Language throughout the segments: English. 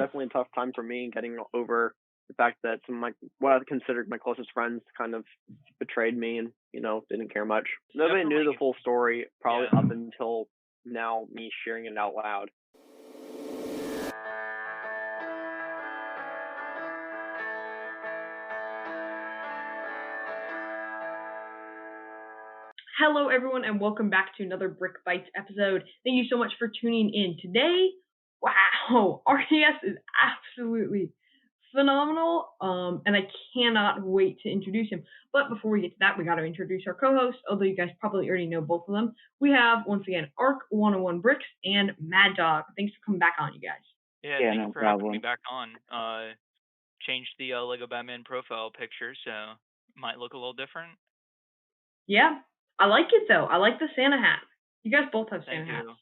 definitely a tough time for me getting over the fact that some of my what I considered my closest friends kind of betrayed me and didn't care much. Nobody knew the Definitely, full story probably yeah. up until now me sharing it out loud. Hello, everyone, and welcome back to another Brick Bites episode. Thank you so much for tuning in today. Wow, our guest is absolutely phenomenal, and I cannot wait to introduce him. But before we get to that, we got to introduce our co-hosts, although you guys probably already know both of them. We have, once again, Arc 101 Bricks and Mad Dog. Thanks for coming back on, you guys. Yeah, Yeah, thank no you for having me problem. back on. Changed the Lego Batman profile picture, so might look a little different. Yeah, I like it, though. I like the Santa hat. You guys both have Thank Santa hats. you.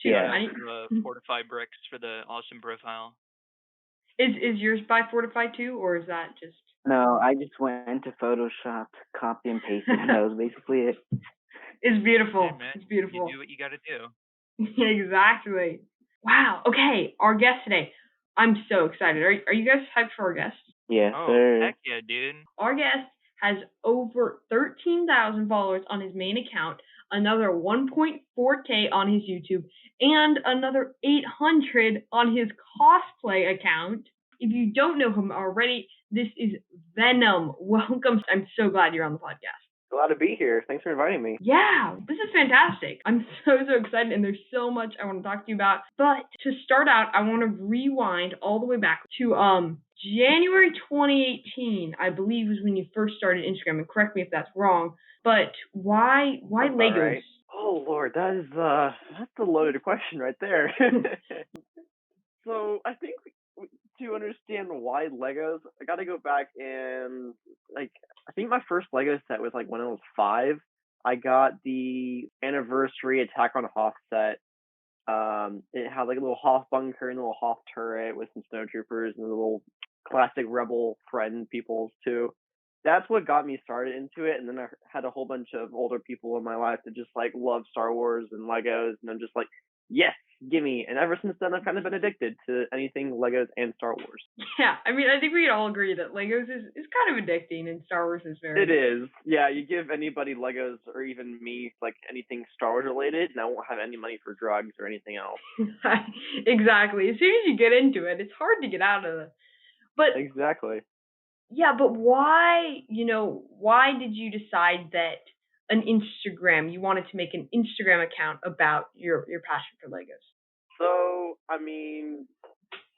Shoot, Yeah. Fortify Bricks for the awesome profile. Is yours by Fortify too, or is that just... No, I just went into Photoshop, copy and pasted, and that was basically it. It's beautiful. Hey, man, It's beautiful. You do what you gotta do. Exactly. Wow. Okay, our guest today. I'm so excited. Are you guys hyped for our guest? Yes, Oh, sir. heck yeah, dude. Our guest has over 13,000 followers on his main account, another 1.4K on his YouTube, and another 800 on his cosplay account. If you don't know him already, this is Venom. Welcome. I'm so glad you're on the podcast. Glad to be here. Thanks for inviting me. Yeah, this is fantastic. I'm so excited, and there's so much I want to talk to you about. But to start out, I want to rewind all the way back to January 2018, I believe, was when you first started Instagram. And correct me if that's wrong. But why That's Legos? all right. Oh Lord, that's a loaded question right there. So I think to understand why Legos, I got to go back and I think my first Lego set was when I was 5. I got the anniversary Attack on Hoth set. It had a little Hoth bunker and a little Hoth turret with some snowtroopers and the little classic Rebel friend peoples too. That's what got me started into it, and then I had a whole bunch of older people in my life that just love Star Wars and Legos, and I'm just like, yes, gimme. And ever since then, I've kind of been addicted to anything Legos and Star Wars. Yeah, I mean, I think we can all agree that Legos is kind of addicting, and Star Wars is very... It is. Yeah, you give anybody Legos or even me anything Star Wars related, and I won't have any money for drugs or anything else. Exactly. As soon as you get into it, it's hard to get out of it. But exactly. Yeah, but why did you decide that you wanted to make an Instagram account about your passion for Legos? So, I mean,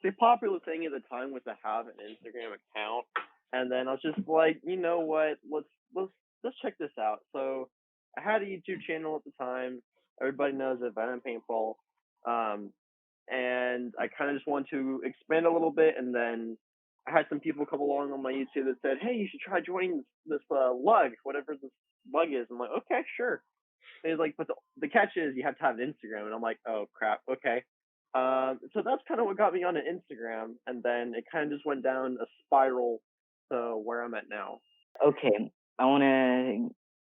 the popular thing at the time was to have an Instagram account, and then I was just like, you know what, let's check this out. So, I had a YouTube channel at the time. Everybody knows it, Venom Paintball, and I kind of just wanted to expand a little bit, and then I had some people come along on my YouTube that said, hey, you should try joining this lug, whatever this lug is. I'm like, okay, sure. And he's like, but the catch is you have to have an Instagram. And I'm like, oh, crap, okay. So that's kind of what got me on Instagram. And then it kind of just went down a spiral to where I'm at now. Okay, I wanna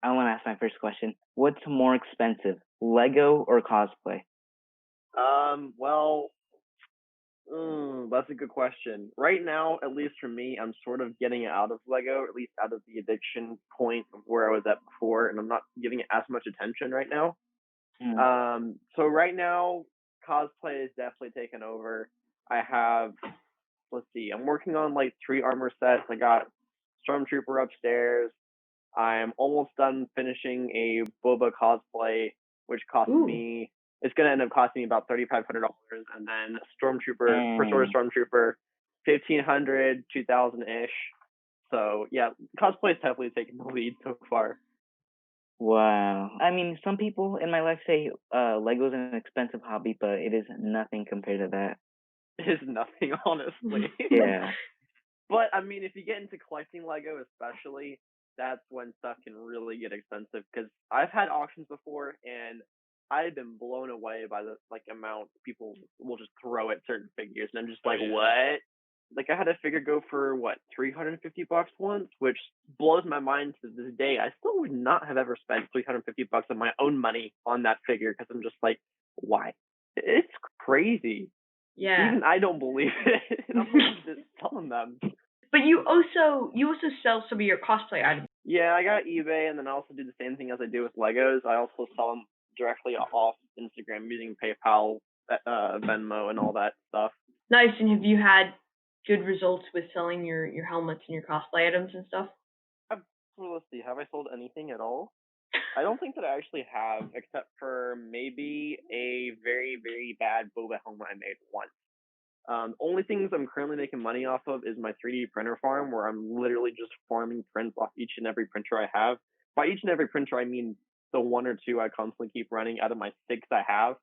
ask my first question. What's more expensive, Lego or cosplay? Well, that's a good question. Right now, at least for me, I'm sort of getting out of Lego, at least out of the addiction point of where I was at before, and I'm not giving it as much attention right now. So right now, cosplay is definitely taken over. I have, let's see, I'm working on 3 armor sets. I got Stormtrooper upstairs. I'm almost done finishing a Boba cosplay, which cost me, it's going to end up costing me about $3,500, and then Stormtrooper, First Order Stormtrooper, $1,500, $2,000-ish. So yeah, cosplay is definitely taking the lead so far. Wow. I mean, some people in my life say Lego's an expensive hobby, but it is nothing compared to that. It is nothing, honestly. Yeah. But I mean, if you get into collecting Lego, especially, that's when stuff can really get expensive. Because I've had auctions before, and I've been blown away by the amount people will just throw at certain figures, and I'm just like, what? I had a figure go for what, $350 once, which blows my mind to this day. I still would not have ever spent $350 of my own money on that figure because I'm just like, why? It's crazy. Yeah. Even I don't believe it. I'm just telling them. But you also sell some of your cosplay items. Yeah, I got eBay, and then I also do the same thing as I do with Legos. I also sell them directly off Instagram using PayPal, Venmo, and all that stuff. Nice. And have you had good results with selling your helmets and your cosplay items and stuff? Well, let's see. Have I sold anything at all? I don't think that I actually have, except for maybe a very, very bad boba helmet I made once. Only things I'm currently making money off of is my 3D printer farm, where I'm literally just farming prints off each and every printer I have. By each and every printer, I mean the one or two I constantly keep running out of my 6 I have.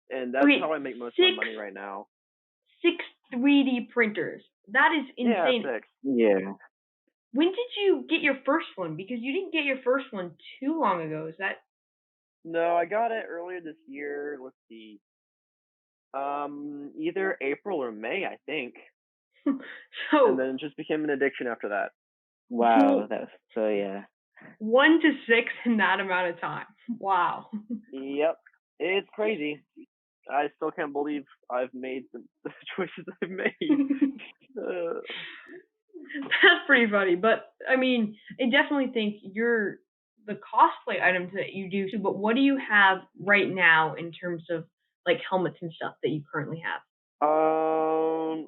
And that's how I make most of my money right now. 6 3D printers. That is insane. Yeah, 6. Yeah. When did you get your first one? Because you didn't get your first one too long ago. Is that? No, I got it earlier this year. Let's see. Either April or May, I think. So. And then it just became an addiction after that. Wow, that's so yeah. 1 to 6 in that amount of time. Wow. Yep, it's crazy. I still can't believe I've made the choices I've made. That's pretty funny, but I mean, I definitely think the cosplay items that you do too. But what do you have right now in terms of like helmets and stuff that you currently have?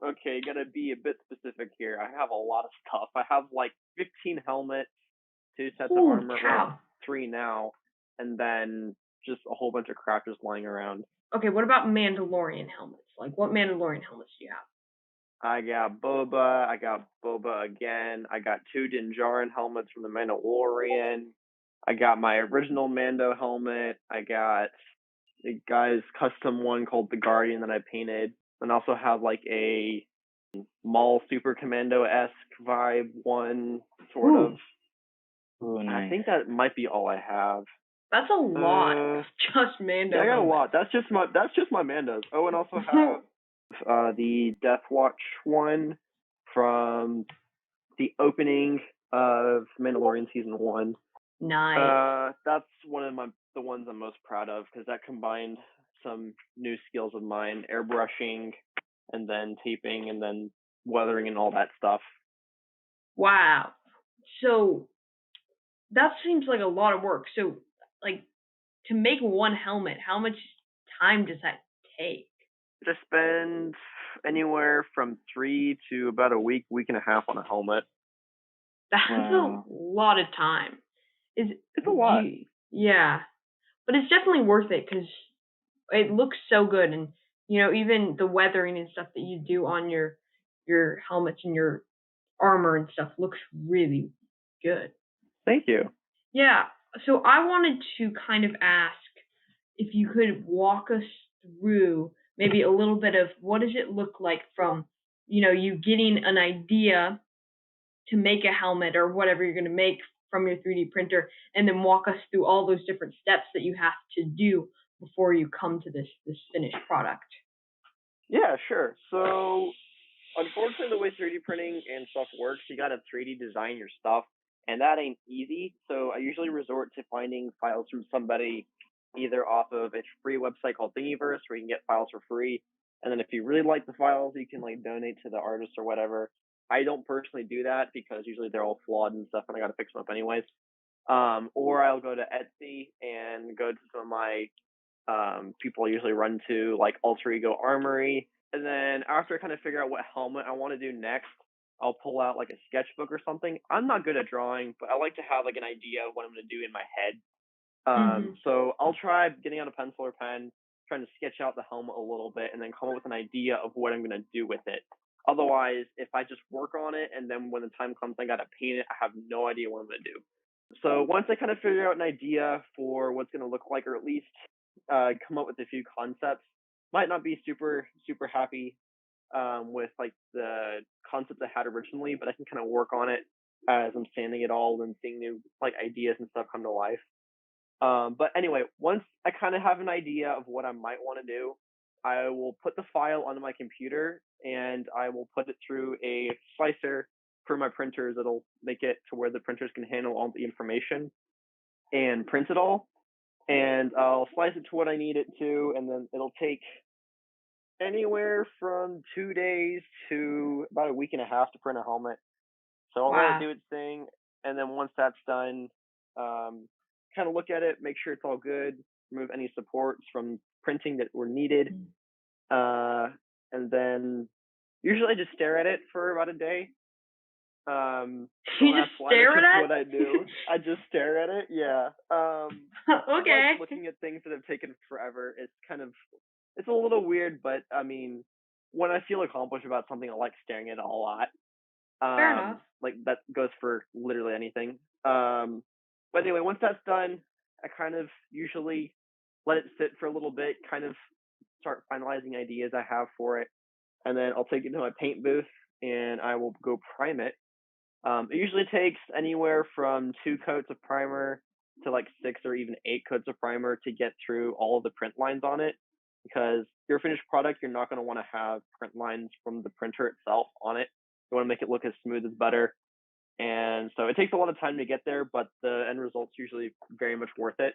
Okay, gotta be a bit specific here. I have a lot of stuff. I have like 15 helmets, 2 sets of armor, well, 3 now, and then just a whole bunch of crap just lying around. Okay, what about Mandalorian helmets? Like, what Mandalorian helmets do you have? I got Boba. I got Boba again. I got 2 Din Djarin helmets from the Mandalorian. I got my original Mando helmet. I got a guy's custom one called the Guardian that I painted. And I also have like a Maul Super Commando-esque vibe one, sort of. Ooh, nice. I think that might be all I have. That's a lot. Just Mando. Yeah, I got a lot. That's just my Mandos. Oh, and also have the Death Watch one from the opening of Mandalorian season 1. Nice. That's one of the ones I'm most proud of, because that combined some new skills of mine, airbrushing, and then taping, and then weathering and all that stuff. Wow. So that seems like a lot of work. So, like, to make one helmet, how much time does that take? Just spend anywhere from 3 to about a week and a half on a helmet. That's a lot of time. It's a lot. Yeah, but it's definitely worth it because it looks so good, and you know, even the weathering and stuff that you do on your helmets and your armor and stuff looks really good. Thank you. Yeah. So I wanted to kind of ask if you could walk us through maybe a little bit of what does it look like from, you know, you getting an idea to make a helmet or whatever you're going to make from your 3D printer, and then walk us through all those different steps that you have to do before you come to this finished product. Yeah, sure. So unfortunately, the way 3D printing and stuff works, you got to 3D design your stuff, and that ain't easy. So I usually resort to finding files from somebody, either off of a free website called Thingiverse, where you can get files for free. And then if you really like the files, you can like donate to the artist or whatever. I don't personally do that because usually they're all flawed and stuff, and I got to fix them up anyways. Or I'll go to Etsy and go to some of my people I usually run to, like Alter Ego Armory. And then after I kind of figure out what helmet I want to do next, I'll pull out like a sketchbook or something. I'm not good at drawing, but I like to have like an idea of what I'm going to do in my head. So I'll try getting out a pencil or pen, trying to sketch out the helmet a little bit, and then come up with an idea of what I'm going to do with it. Otherwise, if I just work on it and then when the time comes I got to paint it, I have no idea what I'm going to do. So once I kind of figure out an idea for what's going to look like, or at least come up with a few concepts, might not be super happy with like the concept I had originally, but I can kind of work on it as I'm sanding it all and seeing new like ideas and stuff come to life. But anyway, once I kind of have an idea of what I might want to do, I will put the file onto my computer and I will put it through a slicer for my printers. It'll make it to where the printers can handle all the information and print it all. And I'll slice it to what I need it to, and then it'll take anywhere from 2 days to about a week and a half to print a helmet. So I'll let it Wow. do its thing, and then once that's done, um, kind of look at it, make sure it's all good, remove any supports from printing that were needed, Mm. uh, and then usually I just stare at it for about a day. You Don't ask just why, that's stare just at what I do. I just stare at it, yeah. I like Okay. looking at things that have taken forever. It's a little weird, but I mean, when I feel accomplished about something, I like staring at it a lot. Fair enough. Like that goes for literally anything. But anyway, once that's done, I kind of usually let it sit for a little bit, kind of start finalizing ideas I have for it, and then I'll take it to my paint booth and I will go prime it. It usually takes anywhere from 2 coats of primer to like 6 or even 8 coats of primer to get through all of the print lines on it. Because your finished product, you're not going to want to have print lines from the printer itself on it. You want to make it look as smooth as butter. And so it takes a lot of time to get there, but the end result's usually very much worth it.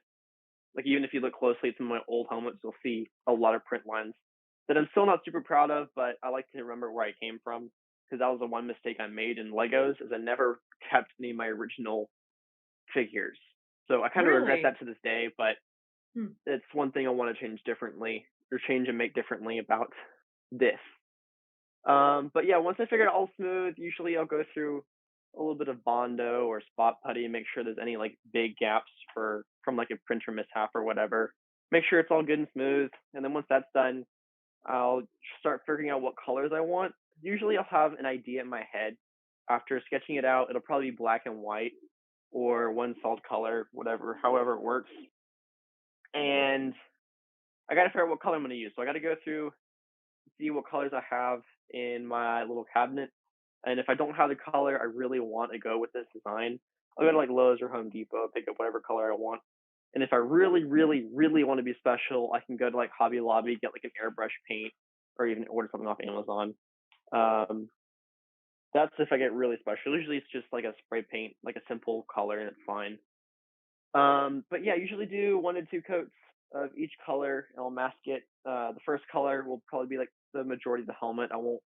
Like even if you look closely at some of my old helmets, you'll see a lot of print lines that I'm still not super proud of, but I like to remember where I came from because that was the one mistake I made in Legos is I never kept any of my original figures. So I kind of regret Really? that to this day, but Hmm. it's one thing I want to change differently or change and make differently about this. But yeah, once I figure it all smooth, usually I'll go through a little bit of Bondo or spot putty and make sure there's any like big gaps from like a printer mishap or whatever. Make sure it's all good and smooth, and then once that's done, I'll start figuring out what colors I want. Usually I'll have an idea in my head. After sketching it out, it'll probably be black and white or one solid color, whatever, however it works. And I gotta figure out what color I'm gonna use. So I gotta go through, see what colors I have in my little cabinet. And if I don't have the color I really want to go with this design, I'll go to like Lowe's or Home Depot, pick up whatever color I want. And if I really, really, really want to be special, I can go to like Hobby Lobby, get like an airbrush paint, or even order something off Amazon. Um, that's if I get really special. Usually it's just like a spray paint, like a simple color, and it's fine. But yeah, I usually do 1 to 2 coats of each color, and I'll mask it. The first color will probably be like the majority of the helmet. I won't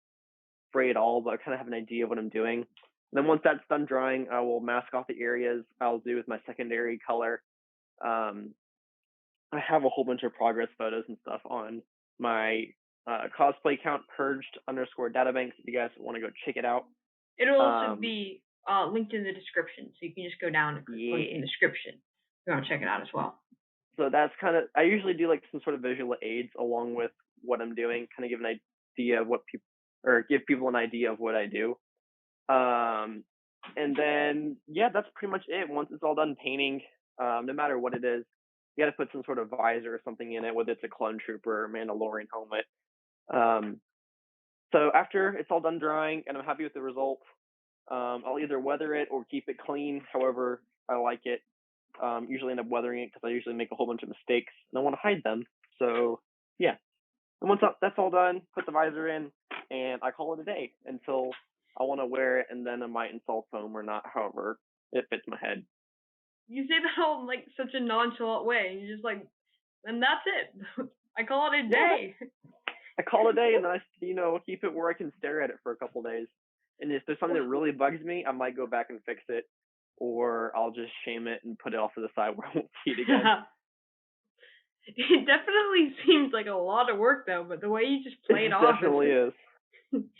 spray it all, but I kind of have an idea of what I'm doing. And then once that's done drying, I will mask off the areas. I'll do with my secondary color. Um, I have a whole bunch of progress photos and stuff on my cosplay account purged underscore databanks. If you guys want to go check it out. It'll also Um, be linked in the description, so you can just go down and click link in yeah. the description if you want to check it out as well. So that's kind of, I usually do like some sort of visual aids along with what I'm doing, kind of give an idea of what people, or give people an idea of what I do. Um, and then, yeah, that's pretty much it. Once it's all done painting, no matter what it is, you got to put some sort of visor or something in it, whether it's a clone trooper or Mandalorian helmet. Um, so after it's all done drying and I'm happy with the result, I'll either weather it or keep it clean, however I like it. Usually end up weathering it because I usually make a whole bunch of mistakes and I want to hide them. So yeah, and once that's all done, put the visor in, and I call it a day until I want to wear it, and then I might install foam or not, however it fits my head. You say that all in like such a nonchalant way, and you're just like, and that's it. I call it a day. I call it a day, and then I keep it where I can stare at it for a couple days. And if there's something that really bugs me, I might go back and fix it, or I'll just shame it and put it off to the side where I won't see it again. It definitely seems like a lot of work though, but the way you just play it It off definitely is.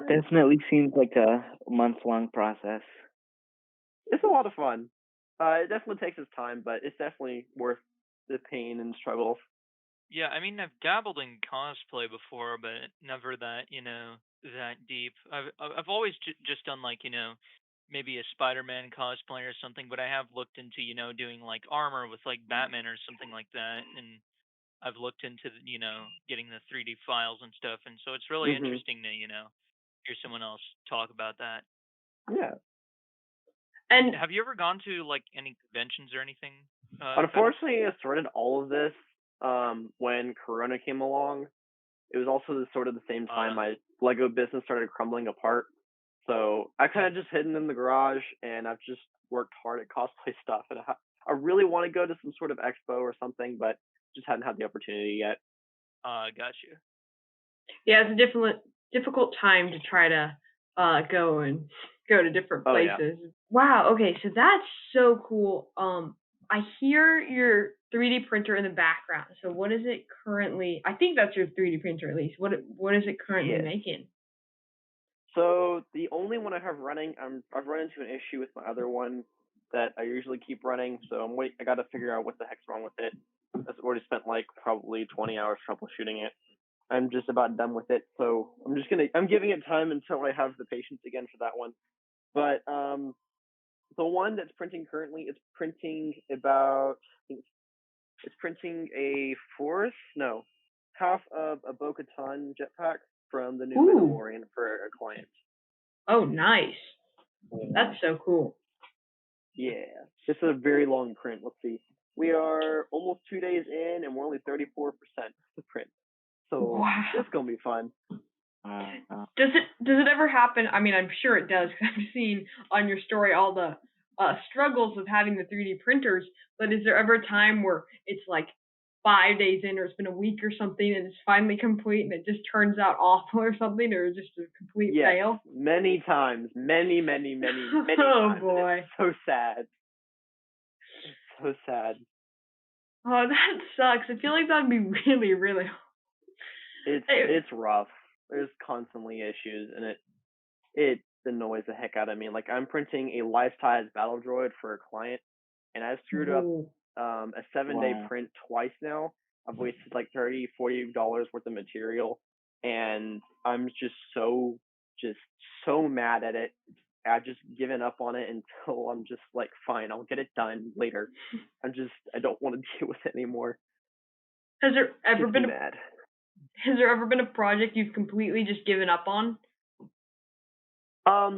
Definitely seems like a month-long process. It's a lot of fun. It definitely takes its time, but it's definitely worth the pain and struggles. Yeah, I mean, I've dabbled in cosplay before, but never that, that deep. I've always just done like, maybe a Spider-Man cosplay or something, but I have looked into, doing like armor with like Batman or something like that, and I've looked into, getting the 3D files and stuff, and so it's really Mhm. interesting to, hear someone else talk about that. Yeah. and Have you ever gone to like any conventions or anything, Venom? Unfortunately, I started all of this when Corona came along. It was also sort of the same time Uh, my Lego business started crumbling apart. So I kind hmm. of just hidden in the garage, and I've just worked hard at cosplay stuff. And I really want to go to some sort of expo or something, but just hadn't had the opportunity yet. Got you. Yeah, it's a difficult time to try to go to different Oh yeah. places. Wow, okay, so that's so cool. I hear your 3D printer in the background. So what is it currently? I think that's your 3D printer at least. What is it currently Yes. making? So the only one I have running, I've run into an issue with my other one that I usually keep running. So I got to figure out what the heck's wrong with it. I've already spent like probably 20 hours troubleshooting it. I'm just about done with it. So I'm giving it time until I have the patience again for that one. But the one that's printing currently is printing about, I think it's printing a fourth, no, half of a Bo-Katan jetpack from the new Ooh. Mandalorian for a client. Oh, nice. That's so cool. Yeah, it's a very long print. Let's see. We are almost 2 days in, and we're only 34% to print. So Wow. it's gonna be fun. Does it ever happen? I mean, I'm sure it does because I've seen on your story all the struggles of having the 3D printers. But is there ever a time where it's like 5 days in, or it's been a week or something, and it's finally complete, and it just turns out awful or something, or just a complete fail? Many times, many Oh times. boy. It's so sad. It's so sad. Oh, that sucks. I feel like that'd be really, really. It's rough. There's constantly issues, and it annoys the heck out of me. Like I'm printing a life-size battle droid for a client, and I've screwed up a 7-day print twice now. I've wasted like $30-40 worth of material, and I'm just so mad at it. I've just given up on it until I'm just like, fine, I'll get it done later. I don't want to deal with it anymore. Has there ever been mad. Has there ever been a project you've completely just given up on?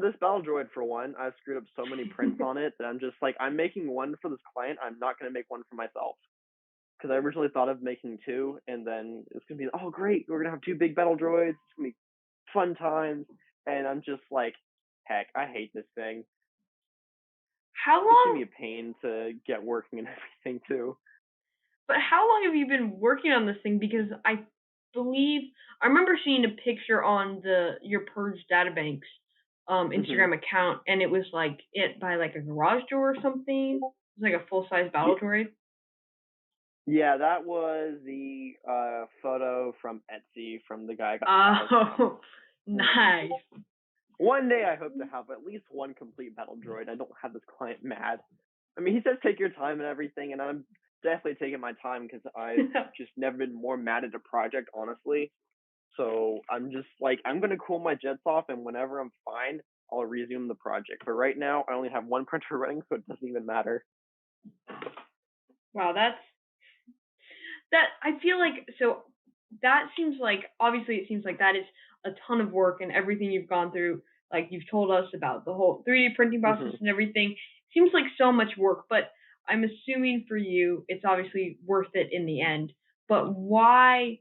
This battle droid for one, I've screwed up so many prints on it that I'm just like, I'm making one for this client. I'm not gonna make one for myself because I originally thought of making two, and then it's gonna be, oh great, we're gonna have two big battle droids. It's gonna be fun times, and I'm just like, heck, I hate this thing. How It's long? gonna be a pain to get working and everything too. But how long have you been working on this thing? Because I remember seeing a picture on your Purge Databanks Instagram account, and it was like it by like a garage door or something. It was like a full size battle droid. Yeah, that was the photo from Etsy from the guy. Oh, nice. One day I hope to have at least one complete battle droid. I don't have this client mad. I mean, he says take your time and everything, and I'm definitely taking my time because I've just never been more mad at a project, honestly. So I'm just like, I'm gonna cool my jets off, and whenever I'm fine, I'll resume the project. But right now, I only have one printer running, so it doesn't even matter. Wow, I feel like, so that seems like, obviously it seems like that is a ton of work, and everything you've gone through, like you've told us about the whole 3D printing process and everything, seems like so much work, but I'm assuming for you it's obviously worth it in the end. But why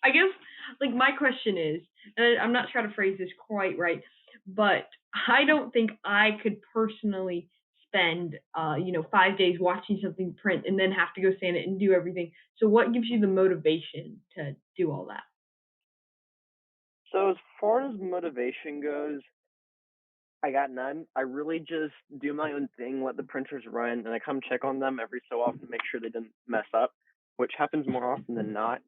I guess, like, my question is, and I'm not trying to phrase this quite right, but I don't think I could personally spend 5 days watching something print and then have to go sand it and do everything. So what gives you the motivation to do all that? So as far as motivation goes, I got none. I really just do my own thing, let the printers run, and I come check on them every so often to make sure they didn't mess up, which happens more often than not.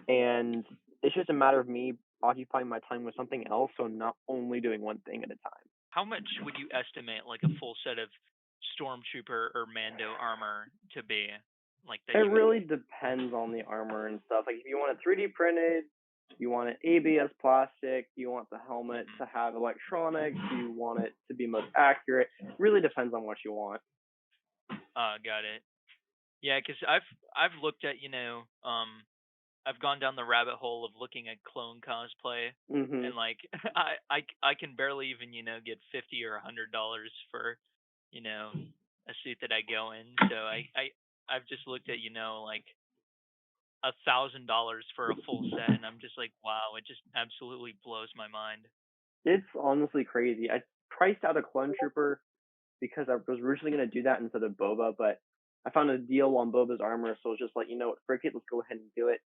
And it's just a matter of me occupying my time with something else, so I'm not only doing one thing at a time. How much would you estimate like a full set of Stormtrooper or Mando armor to be? Like that it really depends on the armor and stuff. Like if you want it 3D printed, you want it ABS plastic, you want the helmet to have electronics, you want it to be most accurate. It really depends on what you want. Got it. Yeah, because I've looked at I've gone down the rabbit hole of looking at clone cosplay, and like I can barely even get $50 or $100 for a suit that I go in. So I've just looked at like $1,000 for a full set, and I'm just like, wow, it just absolutely blows my mind. It's honestly crazy. I priced out a clone trooper because I was originally going to do that instead of Boba, but I found a deal on Boba's armor, so I was just like, you know what, frick it, let's go ahead and do it.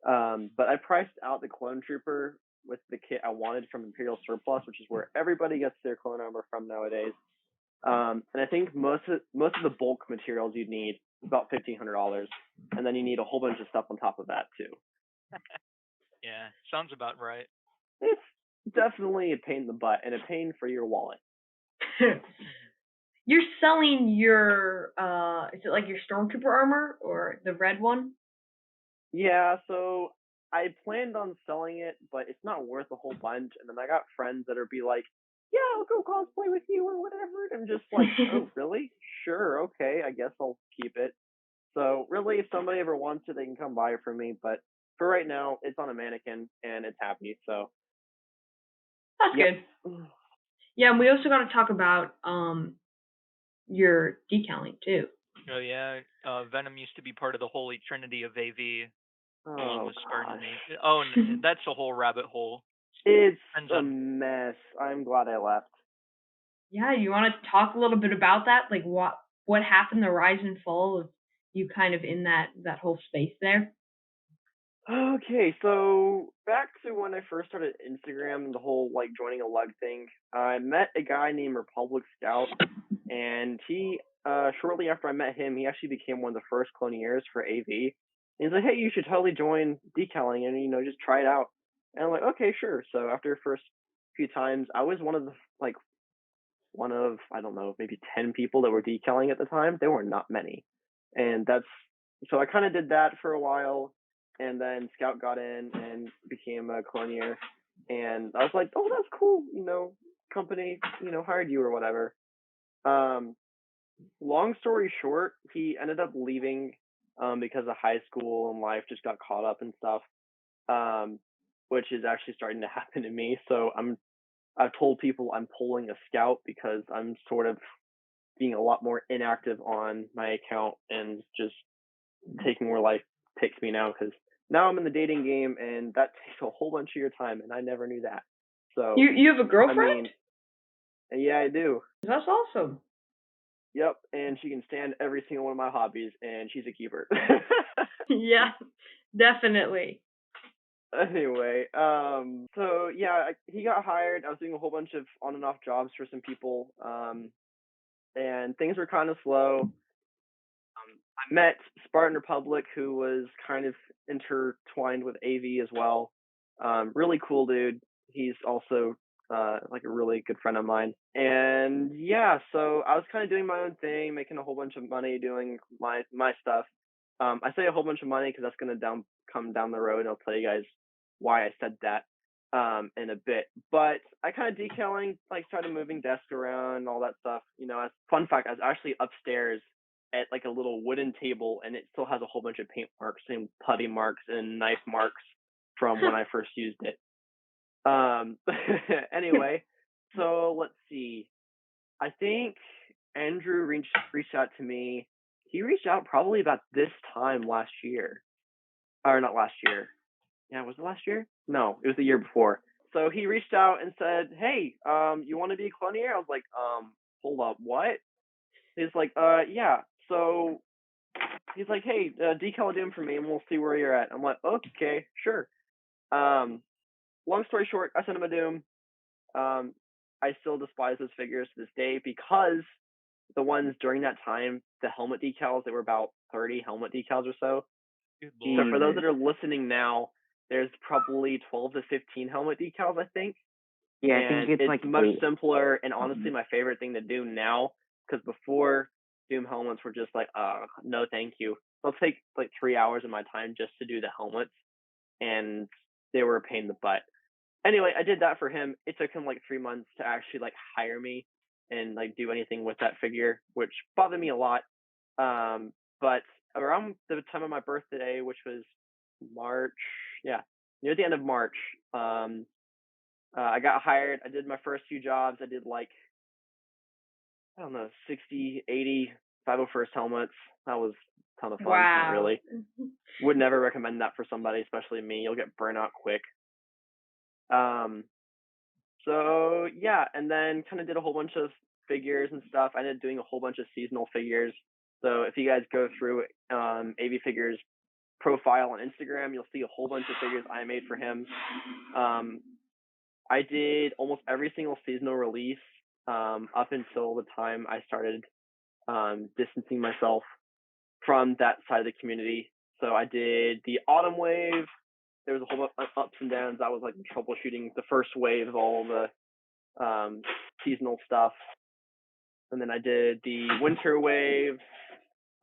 But I priced out the clone trooper with the kit I wanted from Imperial Surplus, which is where everybody gets their clone armor from nowadays. And I think most of the bulk materials you'd need is about $1,500, and then you need a whole bunch of stuff on top of that too. Yeah, sounds about right. It's definitely a pain in the butt and a pain for your wallet. You're selling your is it like your stormtrooper armor or the red one? Yeah, so I planned on selling it, but it's not worth a whole bunch. And then I got friends that'll be like, "Yeah, I'll go cosplay with you or whatever." And I'm just like, "Oh, really? Sure, okay. I guess I'll keep it." So really, if somebody ever wants it, they can come buy it from me. But for right now, it's on a mannequin and it's happy. So That's good. Yeah, and we also got to talk about your decaling too. Oh yeah, Venom used to be part of the holy trinity of AV. Oh With Spartan gosh, AV. Oh, and that's a whole rabbit hole. it's Depends a on. mess. I'm glad I left. Yeah, you want to talk a little bit about that? Like what happened, the rise and fall of you kind of in that whole space there? Okay, so back to when I first started Instagram and the whole like joining a lug thing, I met a guy named Republic Scout, and he shortly after I met him, he actually became one of the first cloniers for AV. And he's like, "Hey, you should totally join decaling and just try it out." And I'm like, "Okay, sure." So after the first few times, I was one of I don't know, maybe 10 people that were decaling at the time. There were not many. And that's so I kind of did that for a while, and then Scout got in and became a clonier, and I was like, "Oh, that's cool, company, hired you or whatever." Um, Long story short, he ended up leaving because of high school and life just got caught up and stuff. Um, which is actually starting to happen to me. So I've told people I'm pulling a Scout because I'm sort of being a lot more inactive on my account and just taking where life takes me now, because now I'm in the dating game and that takes a whole bunch of your time, and I never knew that. So You have a I girlfriend? mean, yeah, I do. That's awesome. Yep, and she can stand every single one of my hobbies, and she's a keeper. Yeah, definitely. Anyway, so yeah, he got hired. I was doing a whole bunch of on and off jobs for some people, and things were kind of slow. I met Spartan Republic, who was kind of intertwined with AV as well. Really cool dude. He's also like a really good friend of mine. And yeah, so I was kind of doing my own thing, making a whole bunch of money doing my stuff. I say a whole bunch of money because that's gonna come down the road, and I'll tell you guys why I said that in a bit. But I kind of decaling, like started moving desks around and all that stuff. As fun fact, I was actually upstairs at like a little wooden table, and it still has a whole bunch of paint marks and putty marks and knife marks from when I first used it. Anyway, so let's see. I think Andrew reached out to me. He reached out probably about this time last year, or not last year. Yeah, was it last year? No, it was the year before. So he reached out and said, "Hey, you want to be a clonier?" I was like, hold up, what? He's like, yeah. So he's like, "Hey, decal a doom for me, and we'll see where you're at." I'm like, "Okay, sure." Long story short, I sent him a doom. I still despise those figures to this day because the ones during that time, the helmet decals, there were about 30 helmet decals or so. Good So lord. for those that are listening now, there's probably 12 to 15 helmet decals, I think. Yeah, I And think it's like much 8. simpler, and honestly my favorite thing to do now, because before Doom helmets were just like, no thank you. It'll take like 3 hours of my time just to do the helmets, and they were a pain in the butt. Anyway, I did that for him. It took him like 3 months to actually like hire me and like do anything with that figure, which bothered me a lot. But around the time of my birthday, which was March, yeah, near the end of March, I got hired. I did my first few jobs. I did like, I don't know, 60, 80 501st helmets. That was a ton of fun. Not Wow. really. Would never recommend that for somebody, especially me. You'll get burnt out quick. So yeah, and then kind of did a whole bunch of figures and stuff. I ended up doing a whole bunch of seasonal figures. So if you guys go through AV Figures profile on Instagram, you'll see a whole bunch of figures I made for him. I did almost every single seasonal release up until the time I started distancing myself from that side of the community. So I did the autumn wave. There was a whole bunch of ups and downs. I was like troubleshooting the first wave of all the seasonal stuff. And then I did the winter wave.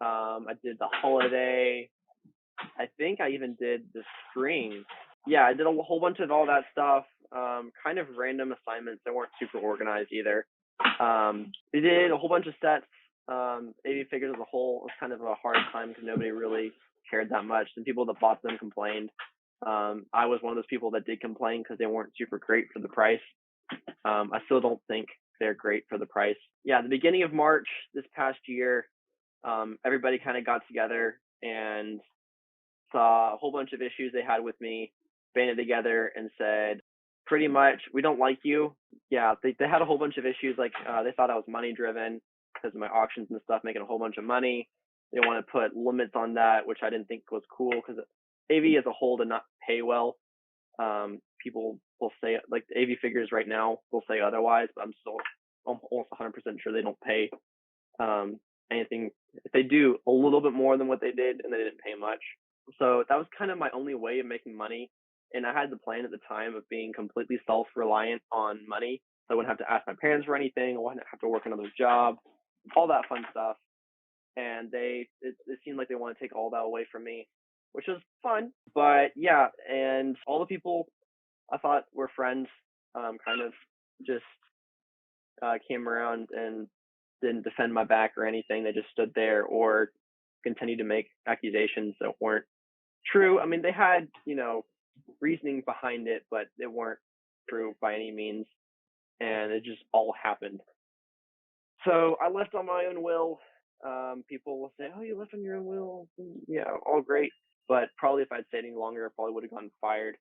I did the holiday. I think I even did the spring. Yeah, I did a whole bunch of all that stuff. Kind of random assignments that weren't super organized either. We did a whole bunch of sets. AV figures as a whole was kind of a hard time because nobody really cared that much. And people that bought them complained. I was one of those people that did complain because they weren't super great for the price. I still don't think they're great for the price. Yeah, the beginning of March this past year, everybody kind of got together and saw a whole bunch of issues they had with me, banded together and said, pretty much, we don't like you. Yeah, they had a whole bunch of issues. Like they thought I was money driven because of my auctions and stuff, making a whole bunch of money. They want to put limits on that, which I didn't think was cool because AV as a whole did not pay well. People will say, like the AV figures right now will say otherwise, but I'm still almost 100% sure they don't pay anything. If they do a little bit more than what they did, and they didn't pay much. So that was kind of my only way of making money. And I had the plan at the time of being completely self-reliant on money. So I wouldn't have to ask my parents for anything. I wouldn't have to work another job, all that fun stuff. And it seemed like they want to take all that away from me, which was fun. But yeah, and all the people I thought were friends kind of just came around and didn't defend my back or anything. They just stood there or continued to make accusations that weren't true. I mean, they had, reasoning behind it, but they weren't true by any means. And it just all happened. So I left on my own will. People will say, oh, you left on your own will. Yeah, all great. But probably if I'd stayed any longer, I probably would have gotten fired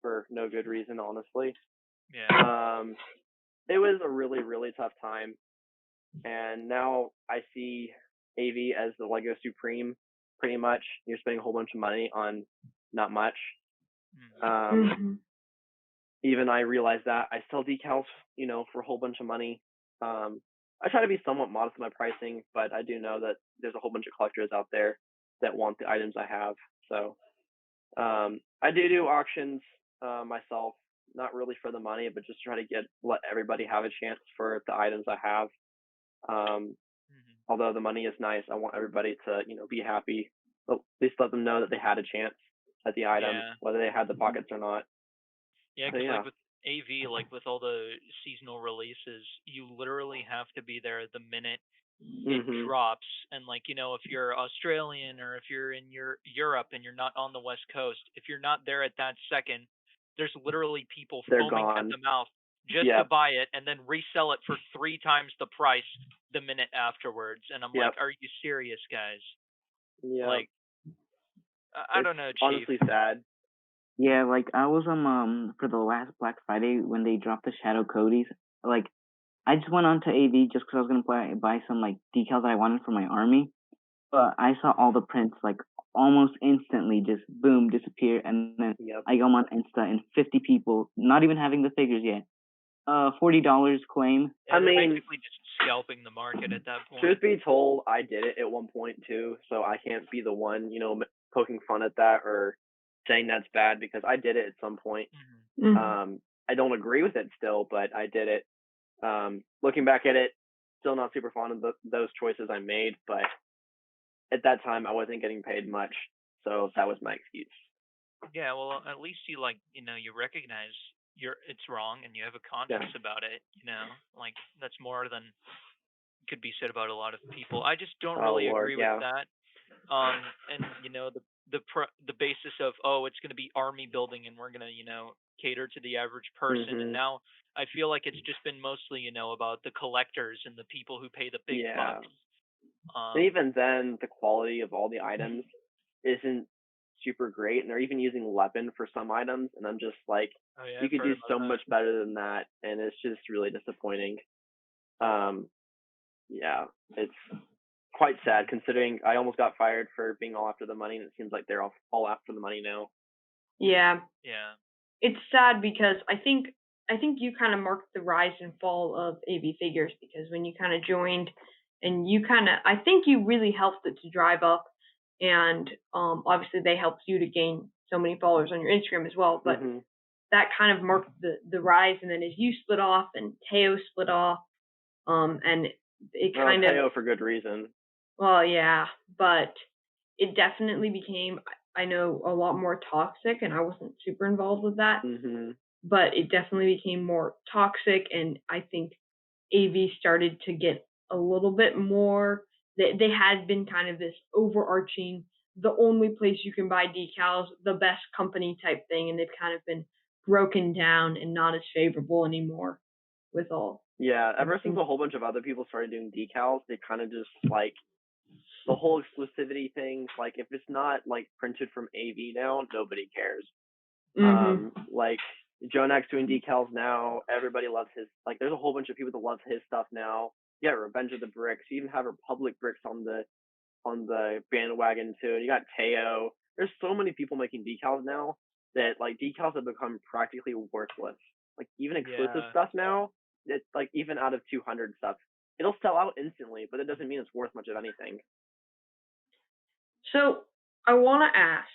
for no good reason, honestly. Yeah. It was a really, really tough time. And now I see AV as the Lego Supreme, pretty much. You're spending a whole bunch of money on not much. Even I realize that. I sell decals, for a whole bunch of money. I try to be somewhat modest in my pricing, but I do know that there's a whole bunch of collectors out there that want the items I have. So I do auctions myself, not really for the money, but just try to let everybody have a chance for the items I have. Although the money is nice, I want everybody to, be happy. At least let them know that they had a chance at the item, whether they had the pockets or not. Yeah, because like with AV, like with all the seasonal releases, you literally have to be there the minute it drops. And like, if you're Australian or if you're in Europe and you're not on the West Coast, if you're not there at that second, there's literally people foaming at the mouth just to buy it and then resell it for 3 times the price the minute afterwards. And I'm like, are you serious, guys? Yeah. Like, I don't know, Chief. Honestly sad. Yeah, like I was for the last Black Friday when they dropped the Shadow Codys. Like I just went on to AV just because I was gonna buy some like decals that I wanted for my army, but I saw all the prints like almost instantly just boom disappear, and then I go on Insta and 50 people not even having the figures yet. $40 claim. Yeah, they're basically just scalping the market at that point. Truth be told, I did it at one point too, so I can't be the one, poking fun at that or saying that's bad because I did it at some point. I don't agree with it still, but I did it. Looking back at it, still not super fond of those choices I made, but at that time I wasn't getting paid much, so that was my excuse. Yeah, well, at least you you recognize it's wrong and you have a conscience about it. Like that's more than could be said about a lot of people. I just don't really agree with that. And the basis of it's going to be army building and we're going to cater to the average person. And now I feel like it's just been mostly about the collectors and the people who pay the big bucks. And even then, the quality of all the items isn't super great, and they're even using Lepin for some items, and I'm just like, you could do so much better than that, and it's just really disappointing. It's quite sad considering I almost got fired for being all after the money, and it seems like they're all after the money now. Yeah. Yeah. It's sad because I think you kind of marked the rise and fall of AV figures, because when you kind of joined and I think you really helped it to drive up, and obviously they helped you to gain so many followers on your Instagram as well, but Mm-hmm. that kind of marked the rise. And then as you split off and Teo split off, and it Well, kind of, Teo for good reason. well, yeah, but it definitely became, I know, a lot more toxic, and I wasn't super involved with that, Mm-hmm. but it definitely became more toxic, and I think AV started to get a little bit more. They had been kind of this overarching, the only place you can buy decals, the best company type thing, and they've kind of been broken down and not as favorable anymore with all. Yeah, ever everything. since a whole bunch of other people started doing decals, they kind of just like the whole exclusivity thing. Like if it's not like printed from AV now, nobody cares. Like Jonak's doing decals now. Everybody loves his. Like there's a whole bunch of people that love his stuff now. Yeah, Revenge of the Bricks. You even have Republic Bricks on the bandwagon too. And you got Teo. There's so many people making decals now that like decals have become practically worthless. Like even exclusive Yeah. stuff now, it's like even out of 200 stuff, it'll sell out instantly, but it doesn't mean it's worth much of anything. So I want to ask,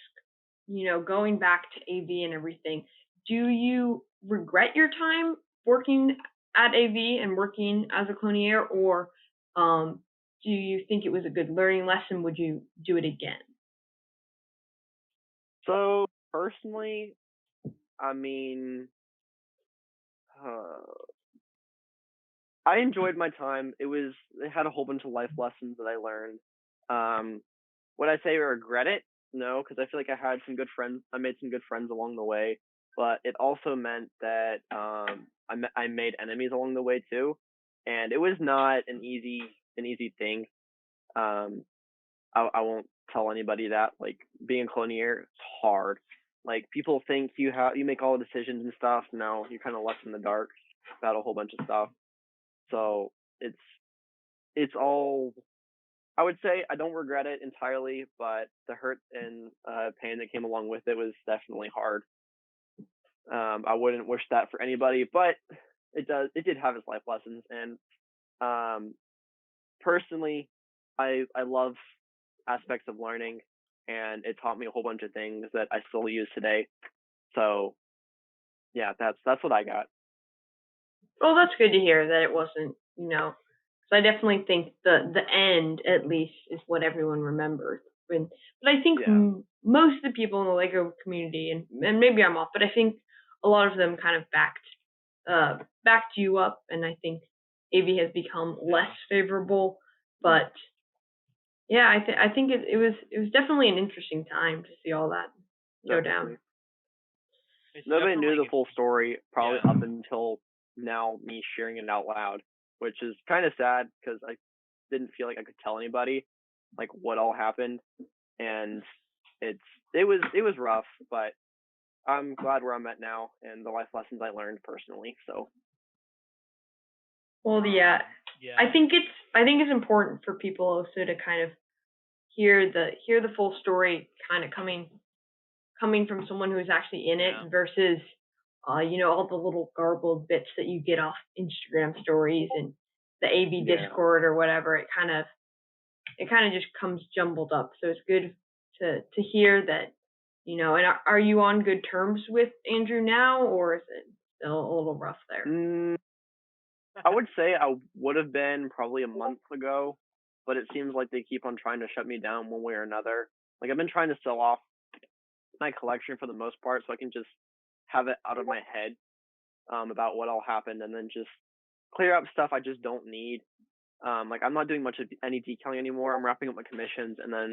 going back to AV and everything, do you regret your time working at AV and working as a clonier, or do you think it was a good learning lesson? Would you do it again? So personally, I mean, I enjoyed my time. It had a whole bunch of life lessons that I learned. Would I say I regret it? No, because I feel like I had some good friends. I made some good friends along the way, but it also meant that I made enemies along the way too, and it was not an easy thing. I won't tell anybody that. Like being a clonier, it's hard. Like people think you make all the decisions and stuff. No, you're kind of left in the dark about a whole bunch of stuff. So it's all. I would say I don't regret it entirely, but the hurt and pain that came along with it was definitely hard. I wouldn't wish that for anybody, but it did have its life lessons, and personally, I love aspects of learning, and it taught me a whole bunch of things that I still use today. So yeah, that's what I got. Well, that's good to hear that it wasn't, because I definitely think the end, at least, is what everyone remembers. But I think Yeah. most of the people in the Lego community, and maybe I'm off, but I think a lot of them kind of backed you up, and I think AV has become less favorable. But yeah, I think it was definitely an interesting time to see all that go down. It's Nobody knew definitely- the full story probably Yeah. up until now, me sharing it out loud, which is kind of sad because I didn't feel like I could tell anybody like what all happened, and it was rough, but I'm glad where I'm at now and the life lessons I learned personally. So Well, yeah, Yeah. I think it's important for people also to kind of hear the full story, kind of coming from someone who's actually in it, Yeah. versus all the little garbled bits that you get off Instagram stories and the AV Yeah. Discord or whatever. It kind of just comes jumbled up. So it's good to hear that, and are you on good terms with Andrew now, or is it still a little rough there? I would say I would have been probably a month ago, but it seems like they keep on trying to shut me down one way or another. Like I've been trying to sell off my collection for the most part, so I can just have it out of my head about what all happened, and then just clear up stuff I just don't need. Like I'm not doing much of any decaling anymore. I'm wrapping up my commissions, and then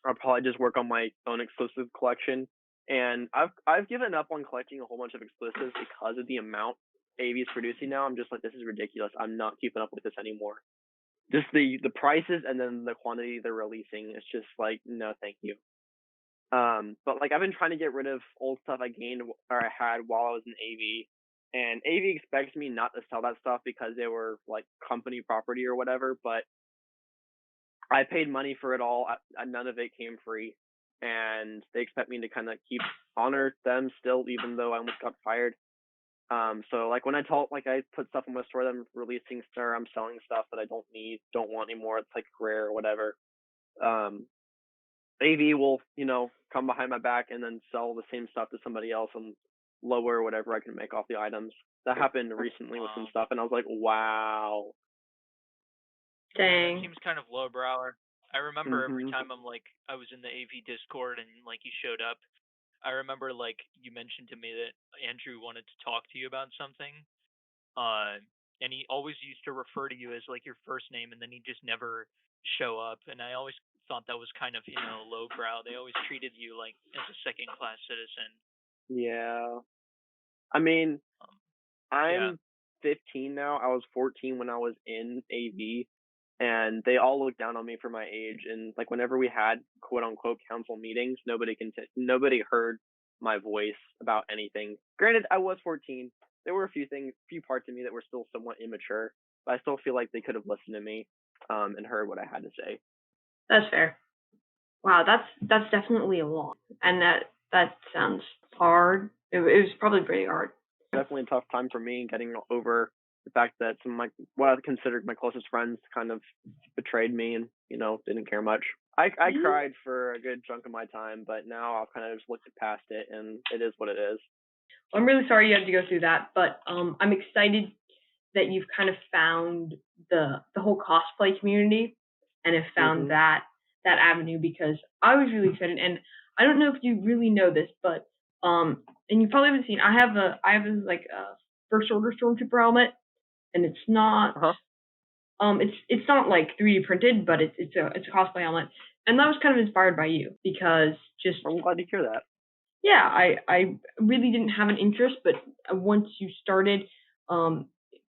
I'll probably just work on my own exclusive collection. And I've given up on collecting a whole bunch of exclusives because of the amount AV is producing now. I'm just like, this is ridiculous. I'm not keeping up with this anymore. Just the prices and then the quantity they're releasing. It's just like, no, thank you. But like I've been trying to get rid of old stuff I gained or I had while I was in AV, and AV expects me not to sell that stuff because they were like company property or whatever. But I paid money for it all. None of it came free, and they expect me to kind of honor them still, even though I almost got fired. So like when I put stuff on my store that I'm releasing or I'm selling stuff that I don't want anymore. It's like rare or whatever. AV will, come behind my back and then sell the same stuff to somebody else and lower whatever I can make off the items. That happened recently with some stuff, and I was like, wow. Dang. That seems kind of lowbrow. I remember every time I was in the AV Discord and you showed up, I remember you mentioned to me that Andrew wanted to talk to you about something. And he always used to refer to you as your first name, and then he just never show up. And I always thought that was kind of lowbrow. They always treated you as a second class citizen. Yeah. I mean, I'm 15 now. I was 14 when I was in AV, and they all looked down on me for my age. And whenever we had quote unquote council meetings, nobody heard my voice about anything. Granted, I was 14. There were a few parts of me that were still somewhat immature, but I still feel like they could have listened to me and heard what I had to say. That's fair. Wow, that's definitely a lot, and that sounds hard. It was probably pretty hard. Definitely a tough time for me getting over the fact that some of what I considered my closest friends kind of betrayed me and didn't care much. I cried for a good chunk of my time, but now I've kind of just looked past it, and it is what it is. Well, I'm really sorry you had to go through that, but I'm excited that you've kind of found the whole cosplay community and have found that avenue, because I was really excited. And I don't know if you really know this, but and you probably haven't seen, I have a first order stormtrooper helmet, and it's not it's not 3D printed, but it's a cosplay helmet, and that was kind of inspired by you, because I'm glad to hear that. Yeah, I really didn't have an interest, but once you started,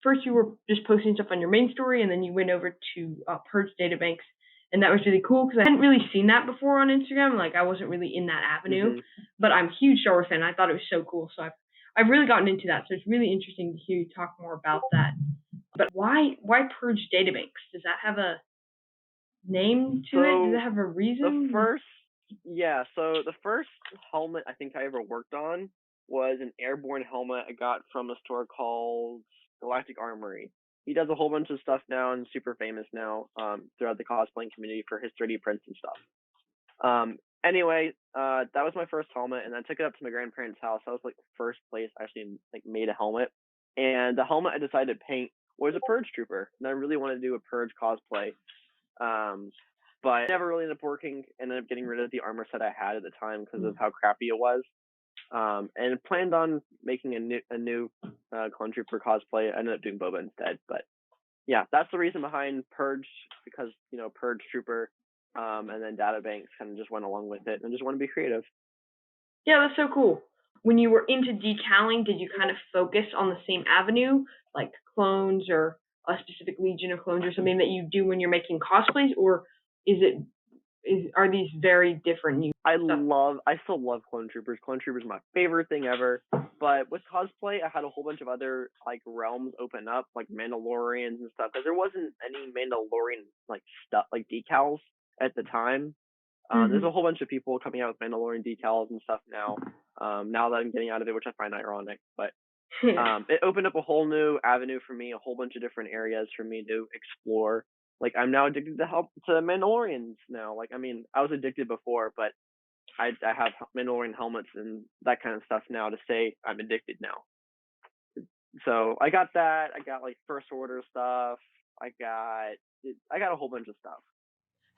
first you were just posting stuff on your main story, and then you went over to Purge Databanks, and that was really cool because I hadn't really seen that before on Instagram. I wasn't really in that avenue, but I'm a huge Star Wars fan. I thought it was so cool, so I've really gotten into that. So it's really interesting to hear you talk more about that. But why Purge Databanks? Does that have a name to it? Does it have a reason? So the first helmet I think I ever worked on was an airborne helmet I got from a store called Galactic Armory. He does a whole bunch of stuff now and super famous now throughout the cosplaying community for his 3D prints and stuff. Anyway, that was my first helmet, and I took it up to my grandparents' house. That was the first place I actually made a helmet. And the helmet I decided to paint was a Purge Trooper, and I really wanted to do a Purge cosplay. But it never really ended up working. Ended up getting rid of the armor set I had at the time because of how crappy it was. And planned on making a new Clone Trooper cosplay. I ended up doing Boba instead. But yeah, that's the reason behind Purge, because Purge Trooper, and then Databanks kind of just went along with it and just want to be creative. Yeah, that's so cool. When you were into decaling, did you kind of focus on the same avenue, like clones or a specific legion of clones or something that you do when you're making cosplays, or are these very different? I still love Clone Troopers. Clone Troopers is my favorite thing ever. But with cosplay, I had a whole bunch of other realms open up, like Mandalorians and stuff, because there wasn't any Mandalorian stuff decals at the time. There's a whole bunch of people coming out with Mandalorian decals and stuff now. Now that I'm getting out of it, which I find ironic, but it opened up a whole new avenue for me, a whole bunch of different areas for me to explore. I'm now addicted to Mandalorians now. I was addicted before, but I have Mandalorian helmets and that kind of stuff now to say I'm addicted now. So I got that. I got first order stuff. I got a whole bunch of stuff.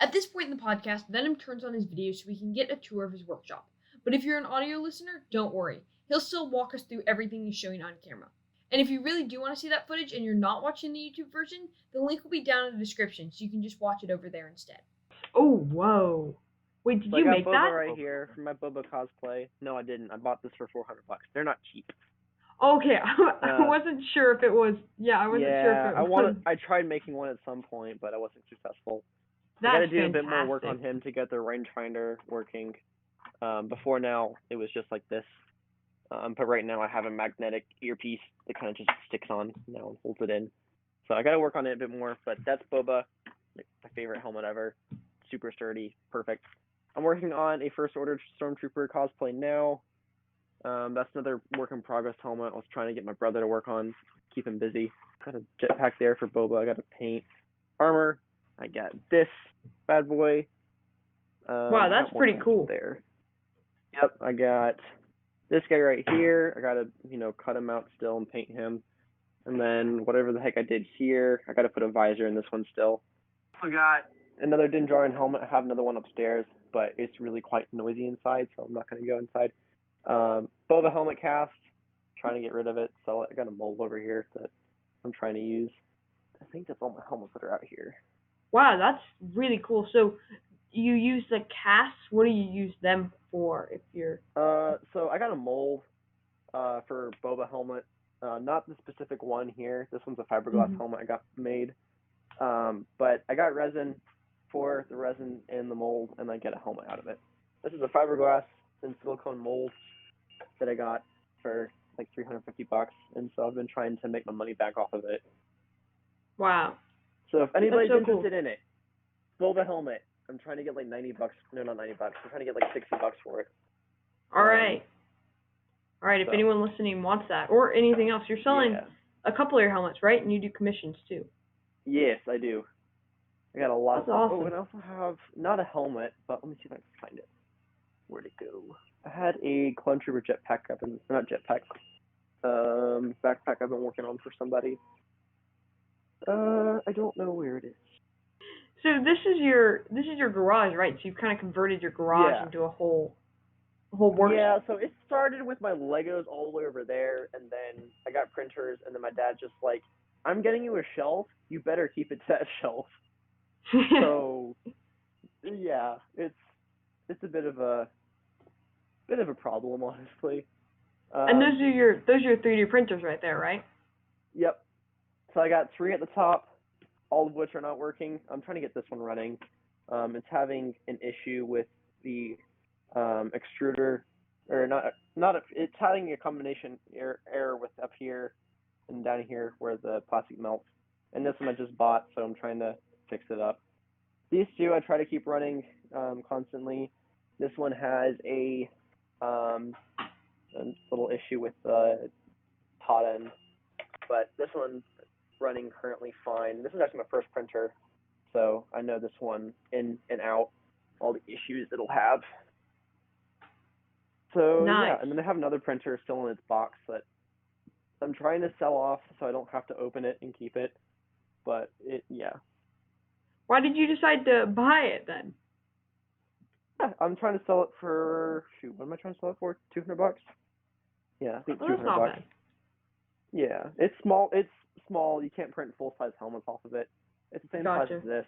At this point in the podcast, Venom turns on his video so we can get a tour of his workshop. But if you're an audio listener, don't worry. He'll still walk us through everything he's showing on camera. And if you really do want to see that footage and you're not watching the YouTube version, the link will be down in the description, so you can just watch it over there instead. Oh, whoa. Wait, did you make that? I got Boba right here for my Boba cosplay. No, I didn't. I bought this for $400. They're not cheap. Okay, I wasn't sure if it was. Yeah, I wasn't sure if it was. I tried making one at some point, but I wasn't successful. That's I gotta do fantastic. a bit more work on him to get the rangefinder working. Before now, it was just like this. But right now I have a magnetic earpiece that kind of just sticks on now and holds it in. So I gotta work on it a bit more, but that's Boba. like my favorite helmet ever. Super sturdy, perfect. I'm working on a First Order Stormtrooper cosplay now. That's another work in progress helmet. I was trying to get my brother to work on, keep him busy. Got a jetpack there for Boba. I got to paint armor. I got this bad boy. Wow, that's pretty cool. There. Yep, I got this guy right here. I gotta, cut him out still and paint him. And then whatever the heck I did here, I gotta put a visor in this one still. I got another Din Djarin helmet. I have another one upstairs, but it's really quite noisy inside, so I'm not gonna go inside. Boba helmet cast, trying to get rid of it, sell it. I got a mold over here that I'm trying to use. I think that's all my helmets that are out here. Wow, that's really cool. So you use the casts. What do you use them for if you're... So I got a mold for Boba helmet. Not the specific one here. This one's a fiberglass helmet I got made. But I got resin for the resin in the mold, and I get a helmet out of it. This is a fiberglass and silicone mold that I got for like $350, and so I've been trying to make my money back off of it. Wow. So if anybody's so interested in it, Boba helmet. I'm trying to get like $90. No, not $90. I'm trying to get like $60 for it. All right. All right. If anyone listening wants that or anything else, you're selling a couple of your helmets, right? And you do commissions too. Yes, I do. I got a lot. That's awesome. Oh, and I also have not a helmet, but let me see if I can find it. Where'd it go? I had a Clone Trooper jetpack not jetpack. Backpack I've been working on for somebody. I don't know where it is. So this is your garage, right? So you've kind of converted your garage into a whole work. Yeah, so it started with my Legos all the way over there, and then I got printers, and then my dad just like, I'm getting you a shelf. You better keep it to that shelf. So, yeah, it's a bit of a problem, honestly. And those are your 3D printers right there, right? Yep. So I got 3 at the top, all of which are not working. I'm trying to get this one running. It's having an issue with the extruder, or it's having a combination error with up here and down here where the plastic melts. And this one I just bought, so I'm trying to fix it up. These two I try to keep running constantly. This one has a little issue with the hot end, but this one's running currently fine. This is actually my first printer, so I know this one in and out, all the issues it'll have. So nice. Yeah, and then I have another printer still in its box that I'm trying to sell off so I don't have to open it and keep it. But Why did you decide to buy it then? Yeah, I'm trying to sell it for what am I trying to sell it for? $200? Yeah, I think $200. That's not bad. Yeah, it's small. It's small. You can't print full-size helmets off of it. It's the same size as this.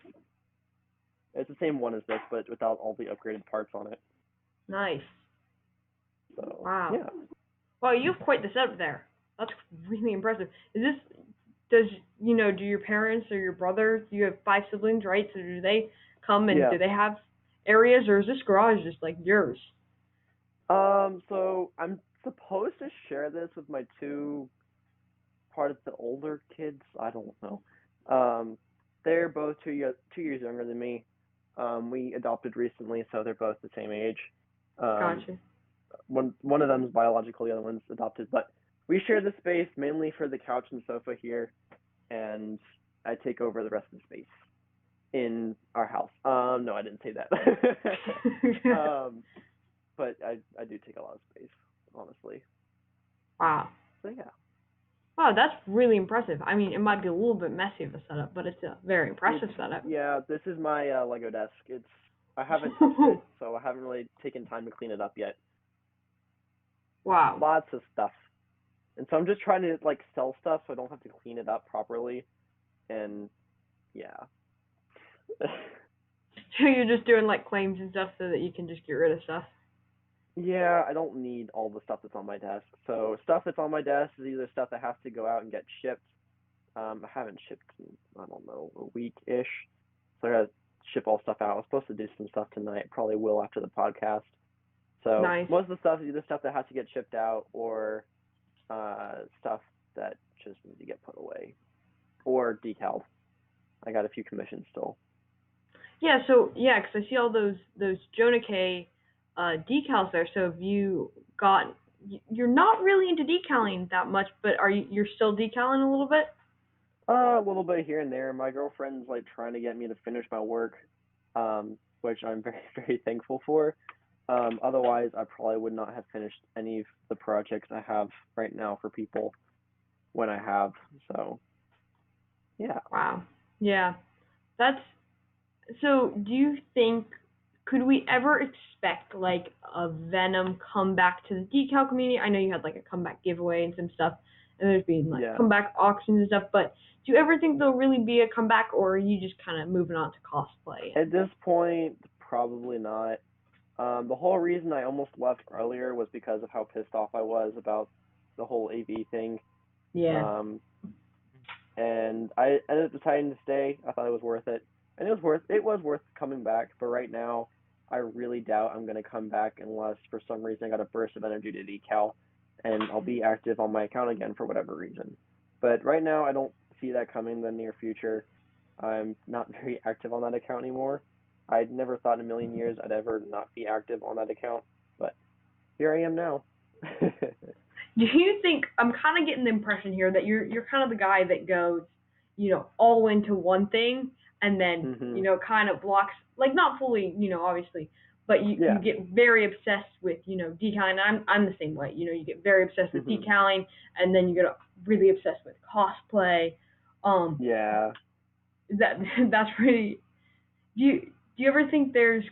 It's the same one as this, but without all the upgraded parts on it. Nice. So, wow. Yeah. Wow, you have quite the setup there. That's really impressive. Do your parents or your brother, you have 5 siblings, right? So do they come and do they have areas, or is this garage just like yours? So I'm supposed to share this with my 2 part of the older kids. I don't know. They're both 2 years younger than me. We adopted recently, so they're both the same age. Gotcha. One of them is biological, the other one's adopted, but we share the space mainly for the couch and sofa here, and I take over the rest of the space in our house. No, I didn't say that. But I do take a lot of space, honestly. Wow. So yeah. Wow, that's really impressive. I mean, it might be a little bit messy of a setup, but it's a very impressive setup. Yeah, this is my Lego desk. I haven't touched it, so I haven't really taken time to clean it up yet. Wow. Lots of stuff. And so I'm just trying to sell stuff so I don't have to clean it up properly. And yeah. So you're just doing claims and stuff so that you can just get rid of stuff? Yeah, I don't need all the stuff that's on my desk. So stuff that's on my desk is either stuff that has to go out and get shipped. I haven't shipped in, I don't know, a week-ish. So I gotta ship all stuff out. I was supposed to do some stuff tonight. Probably will after the podcast. So nice. Most of the stuff is either stuff that has to get shipped out or stuff that just needs to get put away or decaled. I got a few commissions still. Yeah, so yeah, 'cause I see all those Jonah K decals there. So have you got? You're not really into decaling that much, but you're still decaling a little bit? A little bit here and there. My girlfriend's like trying to get me to finish my work, which I'm very, very thankful for. Otherwise, I probably would not have finished any of the projects I have right now for people when I have. So, yeah. Wow. Yeah. That's so. Do you think could we ever expect like a Venom comeback to the decal community? I know you had like a comeback giveaway and some stuff, and there's been like Yeah. comeback auctions and stuff. But do you ever think there'll really be a comeback, or are you just kind of moving on to cosplay? At this point, probably not. The whole reason I almost left earlier was because of how pissed off I was about the whole AV thing. Yeah. Um, and I ended up deciding to stay. I thought it was worth it, and it was worth coming back. But right now, I really doubt I'm gonna come back unless for some reason I got a burst of energy to decal, and I'll be active on my account again for whatever reason. But right now, I don't see that coming in the near future. I'm not very active on that account anymore. I'd never thought in a million years I'd ever not be active on that account, but here I am now. Do you think I'm kind of getting the impression here that you're kind of the guy that goes, all into one thing and then, Mhm. kind of blocks like not fully, obviously, but you Yeah. get very obsessed with, decaling. I'm the same way. You get very obsessed with Mhm. decaling and then you get really obsessed with cosplay. Yeah. That that's pretty do you ever think is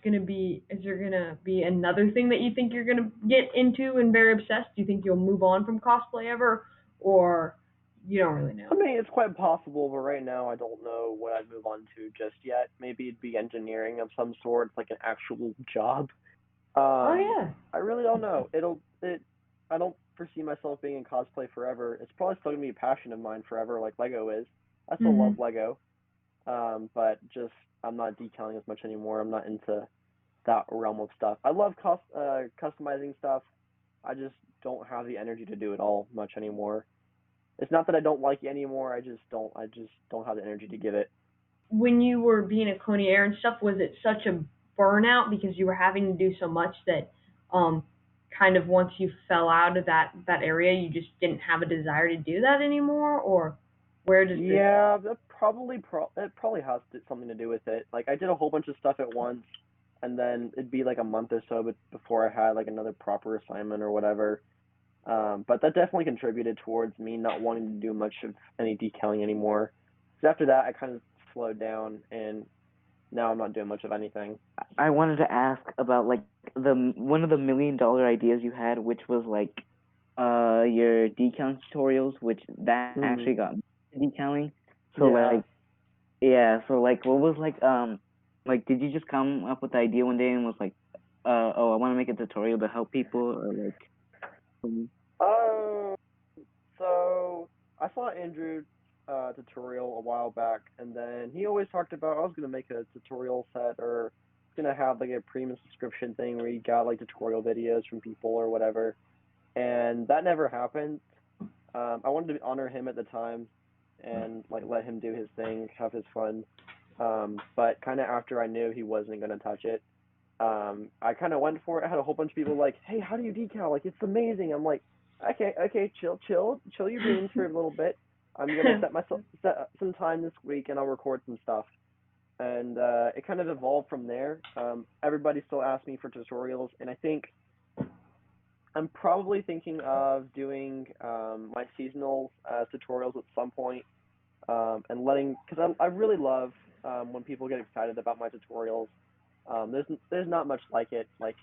there gonna be another thing that you think you're gonna get into and very obsessed? Do you think you'll move on from cosplay ever, or you don't really I know? mean, it's quite possible, but right now I don't know what I'd move on to just yet. Maybe it'd be engineering of some sort, like an actual job. Oh yeah. I really don't know. I don't foresee myself being in cosplay forever. It's probably still gonna be a passion of mine forever, like Lego is. I still love Mhm. Lego. But just I'm not decaling as much anymore. I'm not into that realm of stuff. I love customizing stuff. I just don't have the energy to do it all much anymore. It's not that I don't like it anymore. I just don't have the energy to give it. When you were being a clonier and stuff, was it such a burnout because you were having to do so much that, um, kind of once you fell out of that area, you just didn't have a desire to do that anymore, or where does this? Yeah, it probably has something to do with it. Like I did a whole bunch of stuff at once, and then it'd be like a month or so before I had like another proper assignment or whatever. But that definitely contributed towards me not wanting to do much of any decaling anymore. Because after that, I kind of slowed down, and now I'm not doing much of anything. I wanted to ask about like the one of the $1 million ideas you had, which was like your decaling tutorials, which that Hmm. actually got me into decaling. So Yeah. like yeah, so like what was like did you just come up with the idea one day and was like oh, I want to make a tutorial to help people, or like um, Um. So I saw Andrew's tutorial a while back, and then he always talked about I was gonna make a tutorial set or gonna have like a premium subscription thing where you got like tutorial videos from people or whatever, and that never happened. I wanted to honor him at the time and like let him do his thing, have his fun. But kind of after I knew he wasn't gonna touch it, I kind of went for it. I had a whole bunch of people like, "Hey, how do you decal? Like, it's amazing." I'm like, "Okay, okay, chill your beans for a little bit. I'm gonna set some time this week, and I'll record some stuff." And it kind of evolved from there. Everybody still asks me for tutorials, and I think I'm probably thinking of doing my seasonal tutorials at some point, and letting because I really love when people get excited about my tutorials. There's not much like it. Like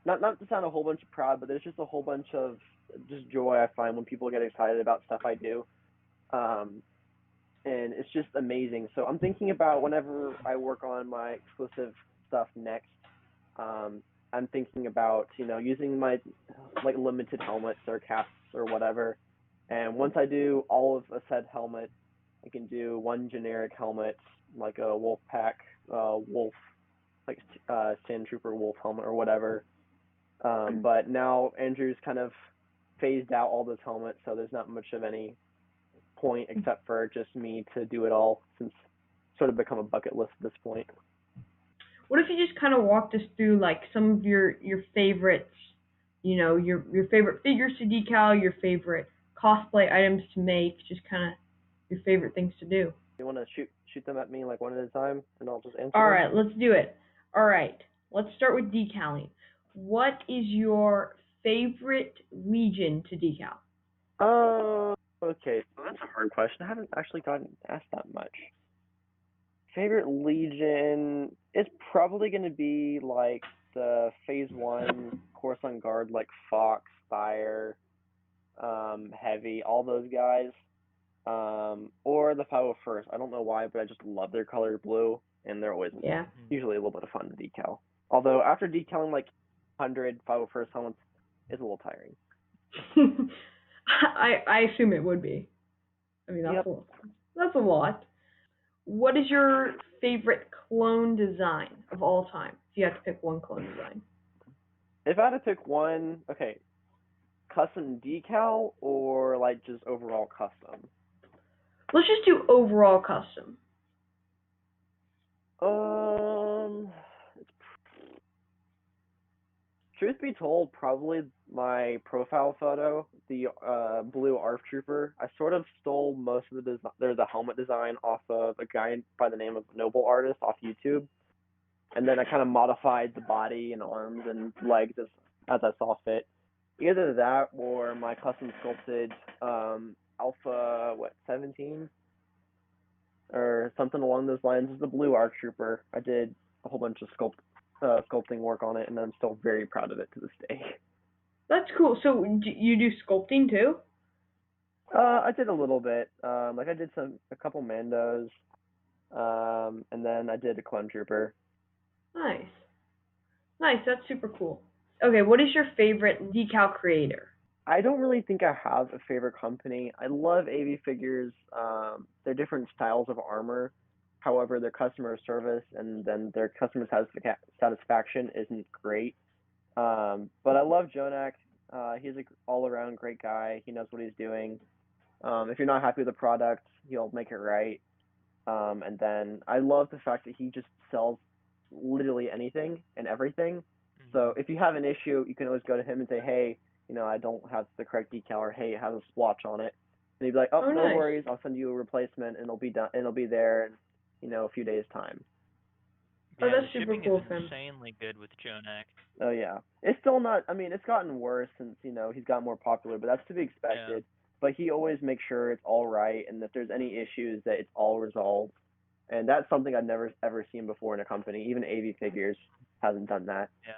not to sound a whole bunch of proud, but there's just a whole bunch of just joy I find when people get excited about stuff I do. Um, and it's just amazing. So I'm thinking about whenever I work on my exclusive stuff next, I'm thinking about using my like limited helmets or caps or whatever. And once I do all of a said helmet, I can do one generic helmet like a wolf pack, wolf like sand trooper wolf helmet or whatever. But now Andrew's kind of phased out all those helmets, so there's not much of any point except for just me to do it all since it's sort of become a bucket list at this point. what if you just kind of walked us through like some of your favorites, your favorite figures to decal, your favorite cosplay items to make, just kind of your favorite things to do. You want to shoot them at me like one at a time, and I'll just answer All them? right, let's do it. All right, let's start with decaling. What is your favorite Legion to decal? Okay, so that's a hard question. I haven't actually gotten asked that much. Favorite Legion is probably going to be like the Phase 1 Coruscant Guard, like Fox, Fire, Heavy, all those guys. Or the 501st. I don't know why, but I just love their color blue, and they're always usually a little bit of fun to decal. Although after decaling like 100 501st helmets, it's a little tiring. I assume it would be. I mean, that's a lot. What is your favorite clone design of all time? If you had to pick one clone design. If I had to pick one, okay, custom decal or like just overall custom? Let's just do overall custom. Truth be told, probably my profile photo, the blue ARF Trooper. I sort of stole most of the helmet design off of a guy by the name of Noble Artist off YouTube, and then I kind of modified the body and arms and legs as I saw fit. Either that or my custom sculpted Alpha 17 or something along those lines is the blue ARC Trooper. I did a whole bunch of sculpting work on it, and I'm still very proud of it to this day. That's cool. So you do sculpting too? I did a little bit. Like I did a couple Mandos, and then I did a Clone Trooper. Nice. That's super cool. Okay, what is your favorite decal creator? I don't really think I have a favorite company. I love AV Figures. They're different styles of armor. However, their customer service and then their customer satisfaction isn't great. But I love Jonak. He's an all-around great guy. He knows what he's doing. If you're not happy with the product, he'll make it right. And then I love the fact that he just sells literally anything and everything. So if you have an issue, you can always go to him and say, hey, I don't have the correct decal, or hey, it has a splotch on it. And he'd be like, no nice. worries, I'll send you a replacement, and it'll be done, and it'll be there in a few days' time. Yeah, that's super cool. Shipping is insanely good with Jonak. Oh yeah, it's still not. I mean, it's gotten worse since he's gotten more popular, but that's to be expected. Yeah. But he always makes sure it's all right, and if there's any issues, that it's all resolved. And that's something I've never ever seen before in a company. Even AV Figures hasn't done that. Yeah.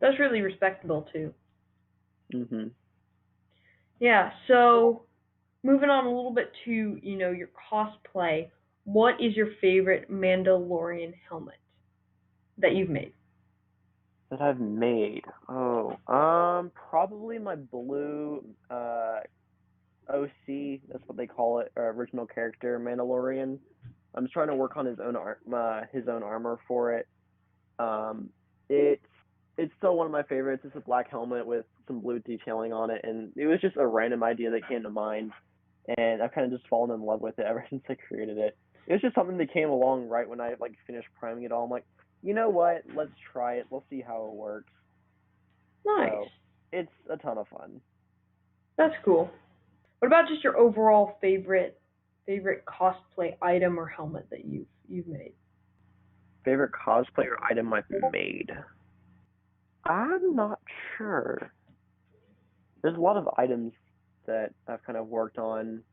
That's really respectable too. Mhm. Yeah. So, moving on a little bit to your cosplay. What is your favorite Mandalorian helmet that you've made? That I've made. Probably my blue OC. That's what they call it. Original character Mandalorian. I'm trying to work on his own armor for it. It's still one of my favorites. It's a black helmet with some blue detailing on it, and it was just a random idea that came to mind, and I've kind of just fallen in love with it ever since I created it. It was just something that came along right when I finished priming it all. I'm like, you know what? Let's try it. We'll see how it works. Nice. So, it's a ton of fun. That's cool. What about just your overall favorite cosplay item or helmet that you've made? Favorite cosplay or item I've made? I'm not sure. There's a lot of items that I've kind of worked on.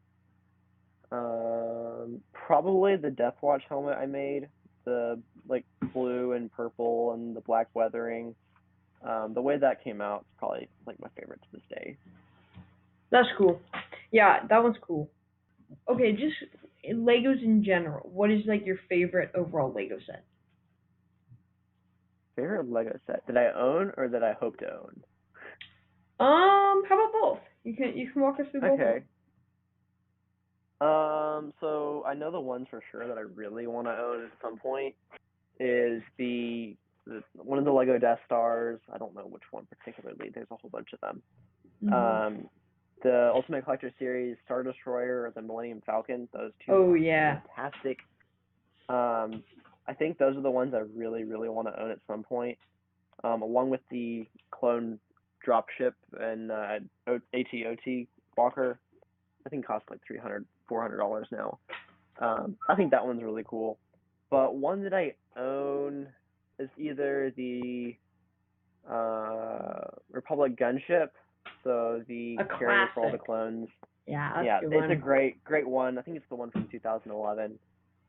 Probably the Deathwatch helmet I made, the blue and purple and the black weathering. The way that came out is probably my favorite to this day. That's cool. Yeah, that one's cool. Okay, just Legos in general. What is your favorite overall Lego set? Favorite Lego set that I own or that I hope to own? How about both? You can walk us through both. Okay. So I know the ones for sure that I really want to own at some point is the one of the Lego Death Stars. I don't know which one particularly. There's a whole bunch of them. Mm-hmm. The Ultimate Collector Series Star Destroyer or the Millennium Falcon. Those two. Oh yeah. Fantastic. I think those are the ones I really, really want to own at some point, along with the clone dropship and ATOT Walker. I think it costs like $300-$400 now. I think that one's really cool. But one that I own is either the Republic gunship, so the A carrier for all the classic. clones. Yeah, that's Yeah, a good it's one. a great one. I think it's the one from 2011.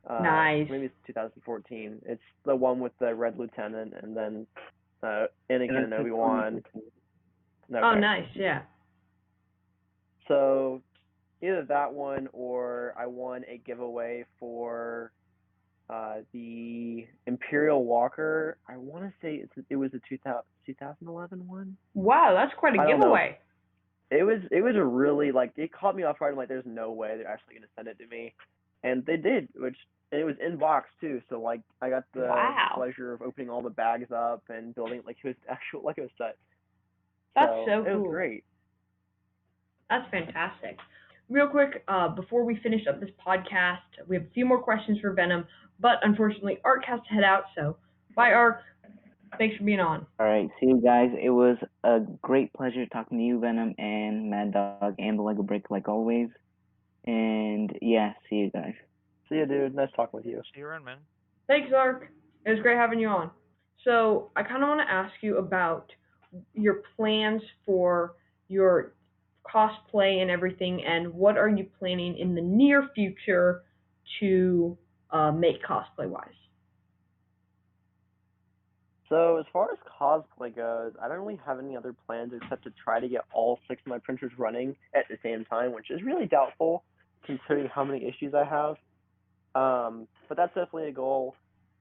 Nice. Maybe it's 2014. It's the one with the Red Lieutenant and then Anakin and Obi-Wan. Okay. Oh, nice. Yeah. So either that one or I won a giveaway for the Imperial Walker. I want to say it was a 2011 one. Wow, that's quite a I don't know. giveaway. It was a really, like, it caught me off guard. I'm like, there's no way they're actually gonna send it to me, and they did, and it was in box too. So like I got the pleasure of opening all the bags up and building it like it was actual Lego set. That's so it cool. was great. That's fantastic. Real quick, before we finish up this podcast, we have a few more questions for Venom, but unfortunately, Ark has to head out. So, bye, Ark. Thanks for being on. All right, see you guys. It was a great pleasure talking to you, Venom, and Mad Dog, and the Lego Brick, like always. And yeah, see you guys. See you, dude. Nice talking with you. See you around, man. Thanks, Ark. It was great having you on. So, I kind of want to ask you about your plans for your cosplay and everything, and what are you planning in the near future to make cosplay-wise? So as far as cosplay goes, I don't really have any other plans except to try to get all 6 of my printers running at the same time, which is really doubtful considering how many issues I have. But that's definitely a goal.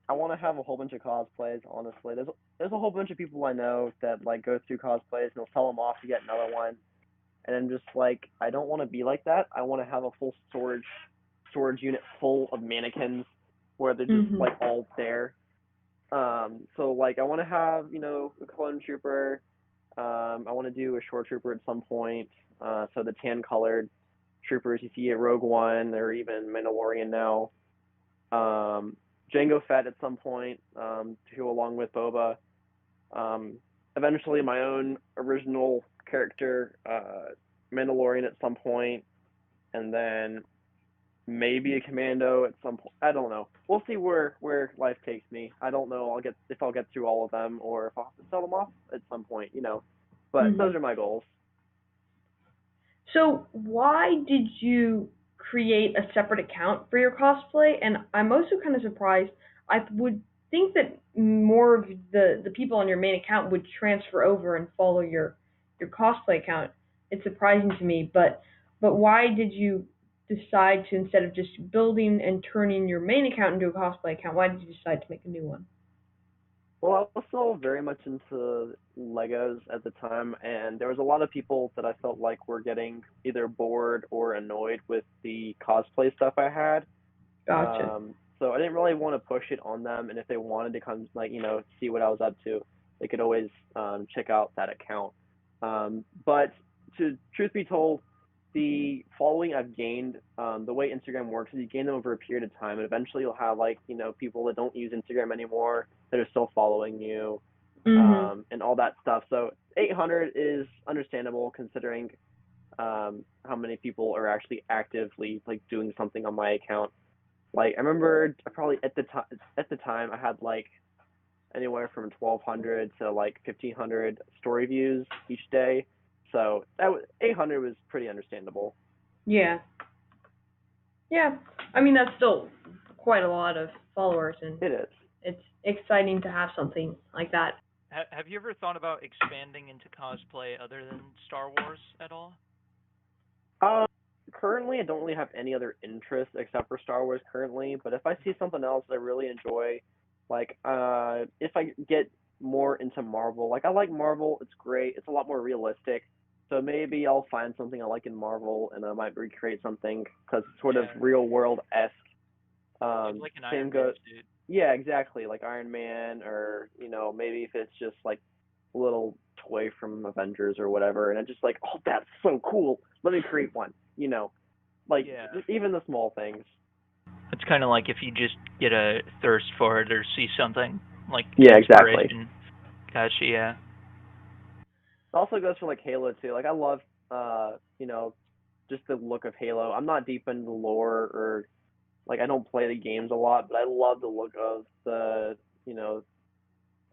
I want to have a whole bunch of cosplays, honestly. There's a whole bunch of people I know that like go through cosplays and they'll sell them off to get another one. And I'm just like, I don't want to be like that. I want to have a full storage unit full of mannequins where they're just like all there. So like I want to have, a clone trooper. I want to do a shore trooper at some point. So the tan colored troopers you see at Rogue One or even Mandalorian now. Jango Fett at some point, to go along with Boba. Eventually my own original character, Mandalorian at some point, and then maybe a commando at some point. I don't know. We'll see where life takes me. I don't know if I'll get through all of them or if I'll have to sell them off at some point, But those are my goals. So why did you create a separate account for your cosplay? And I'm also kind of surprised. I would think that more of the people on your main account would transfer over and follow your cosplay account. It's surprising to me, but why did you decide to, instead of just building and turning your main account into a cosplay account, why did you decide to make a new one? Well, I was still very much into Legos at the time, and there was a lot of people that I felt like were getting either bored or annoyed with the cosplay stuff I had. Gotcha. So I didn't really want to push it on them, and if they wanted to come, see what I was up to, they could always check out that account. But truth be told, the following I've gained, the way Instagram works is you gain them over a period of time, and eventually you'll have people that don't use Instagram anymore that are still following you, and all that stuff. So 800 is understandable considering how many people are actually actively doing something on my account. Like I remember probably at the time I had anywhere from 1,200 to 1,500 story views each day. So 800 was pretty understandable. Yeah. Yeah. I mean, that's still quite a lot of followers, and it is. It's exciting to have something like that. Have you ever thought about expanding into cosplay other than Star Wars at all? Currently, I don't really have any other interest except for Star Wars currently. But if I see something else I really enjoy, if I get more into Marvel, I like Marvel. It's great. It's a lot more realistic. So maybe I'll find something I like in Marvel, and I might recreate something because it's sort of real world-esque. Like an Iron Man suit. Yeah, exactly. Like Iron Man, or maybe if it's just a little toy from Avengers or whatever, and I'm just oh, that's so cool. Let me create one. Even the small things. It's kind of like if you just get a thirst for it or see something like Yeah, exactly. inspiration. Gotcha, yeah. It also goes for like Halo too. Like I love, just the look of Halo. I'm not deep into the lore or like I don't play the games a lot, but I love the look of the, you know,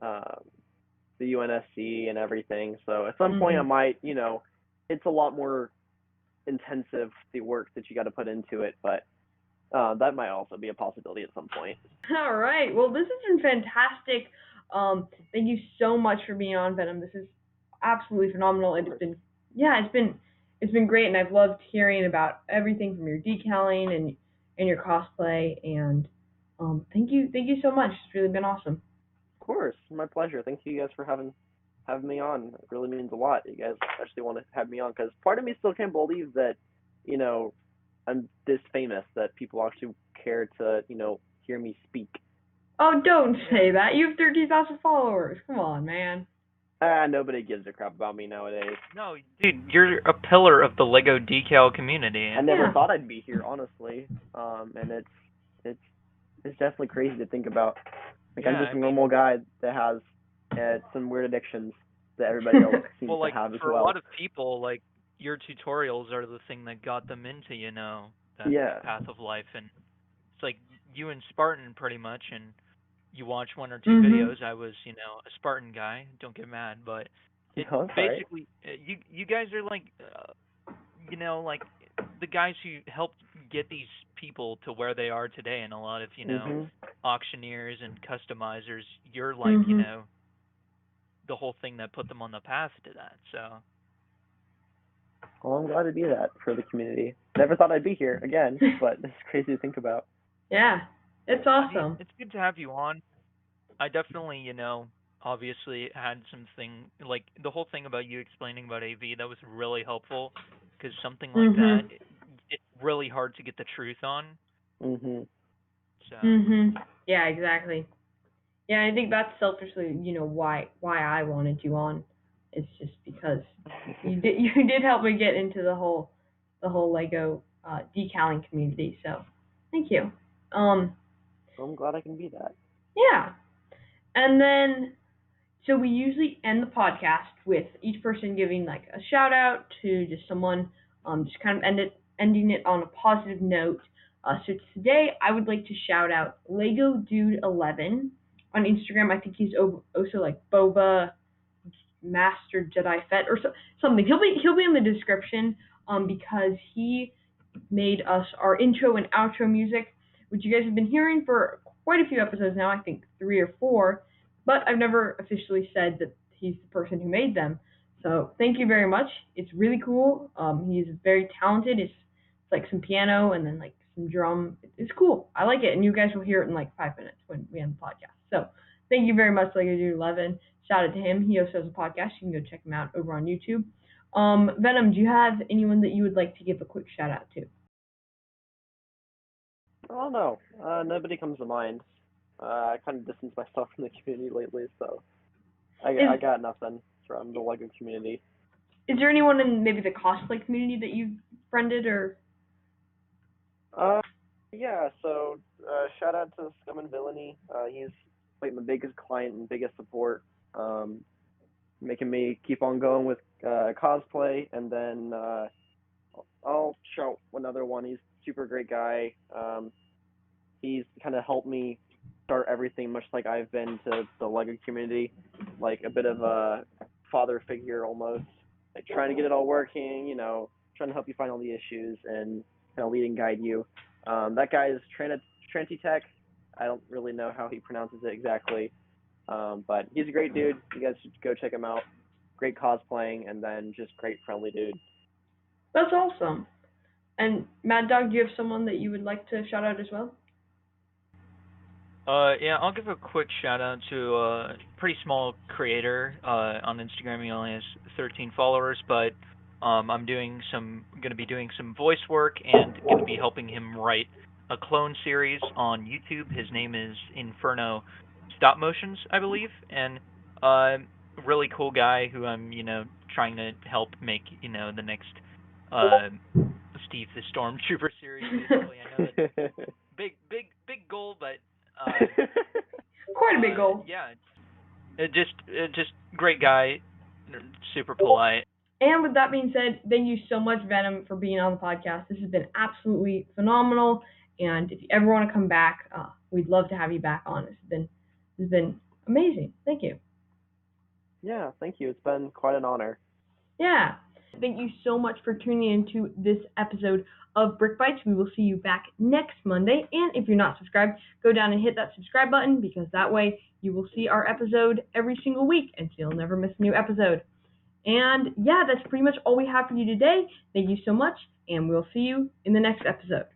um, the UNSC and everything. So at some point I might, it's a lot more intensive the work that you got to put into it, but that might also be a possibility at some point. All right. Well, this has been fantastic. Thank you so much for being on, Venom. This is absolutely phenomenal. It's been great, and I've loved hearing about everything from your decaling and your cosplay. And thank you so much. It's really been awesome. Of course, my pleasure. Thank you guys for having me on. It really means a lot. You guys actually want to have me on because part of me still can't believe that, you know, I'm this famous that people actually care to, hear me speak. Oh, don't say that. You have 13,000 followers. Come on, man. Nobody gives a crap about me nowadays. No, dude, you're a pillar of the Lego decal community. I never thought I'd be here, honestly. And it's definitely crazy to think about. Like I'm just a normal guy that has some weird addictions that everybody else seems well, like, to have as for well. a lot of people, like, your tutorials are the thing that got them into, that path of life. And it's like you and Spartan pretty much, and you watch one or two videos. I was, a Spartan guy. Don't get mad, but it basically, you guys are like, like the guys who helped get these people to where they are today, and a lot of, auctioneers and customizers. You're like, the whole thing that put them on the path to that. So. Well, I'm glad to be that for the community. Never thought I'd be here again, but it's crazy to think about. Yeah, it's awesome. I mean, it's good to have you on. I definitely, obviously had something, like, the whole thing about you explaining about AV, that was really helpful, because something like that, it's really hard to get the truth on. So. Yeah, exactly. Yeah, I think that's selfishly, why I wanted you on. It's just because you did help me get into the whole Lego decaling community. So, thank you. I'm glad I can be that. Yeah, and then so we usually end the podcast with each person giving like a shout out to just someone, just kind of ending it on a positive note. So today I would like to shout out Lego Dude 11 on Instagram. I think he's also like Boba Master Jedi Fett or something. He'll be in the description because he made us our intro and outro music, which you guys have been hearing for quite a few episodes now. I think 3 or 4, but I've never officially said that he's the person who made them. So thank you very much. It's really cool. He's very talented. It's like some piano and then like some drum. It's cool. I like it, and you guys will hear it in like 5 minutes when we end the podcast. So thank you very much, Lego Dude 11. Shout out to him. He also has a podcast. You can go check him out over on YouTube. Venom, do you have anyone that you would like to give a quick shout out to? Oh no, nobody comes to mind. I kind of distanced myself from the community lately, so I got nothing from the Lego community. Is there anyone in maybe the cosplay community that you've friended or? Yeah. So shout out to Scum and Villainy. He's like my biggest client and biggest support, making me keep on going with cosplay. And then I'll shout another one. He's a super great guy. He's kind of helped me start everything, much like I've been to the Lego community, like a bit of a father figure almost, like trying to get it all working, trying to help you find all the issues and kind of lead and guide you. That guy is Trantitech. I don't really know how he pronounces it exactly, but he's a great dude. You guys should go check him out. Great cosplaying, and then just great friendly dude. That's awesome. And Mad Dog, do you have someone that you would like to shout out as well? Yeah, I'll give a quick shout out to a pretty small creator on Instagram. He only has 13 followers, but I'm going to be doing some voice work and going to be helping him write a clone series on YouTube. His name is Inferno Stop Motions, I believe, and really cool guy who I'm, trying to help make, the next Steve the Stormtrooper series. Basically, I know that big Quite a big goal. Yeah, it just great guy, super polite. And with that being said, thank you so much, Venom, for being on the podcast. This has been absolutely phenomenal. And if you ever want to come back, we'd love to have you back on. This has been amazing. Thank you. Yeah, thank you. It's been quite an honor. Yeah. Thank you so much for tuning into this episode of Brick Bites. We will see you back next Monday. And if you're not subscribed, go down and hit that subscribe button, because that way you will see our episode every single week and you'll never miss a new episode. And yeah, that's pretty much all we have for you today. Thank you so much, and we'll see you in the next episode.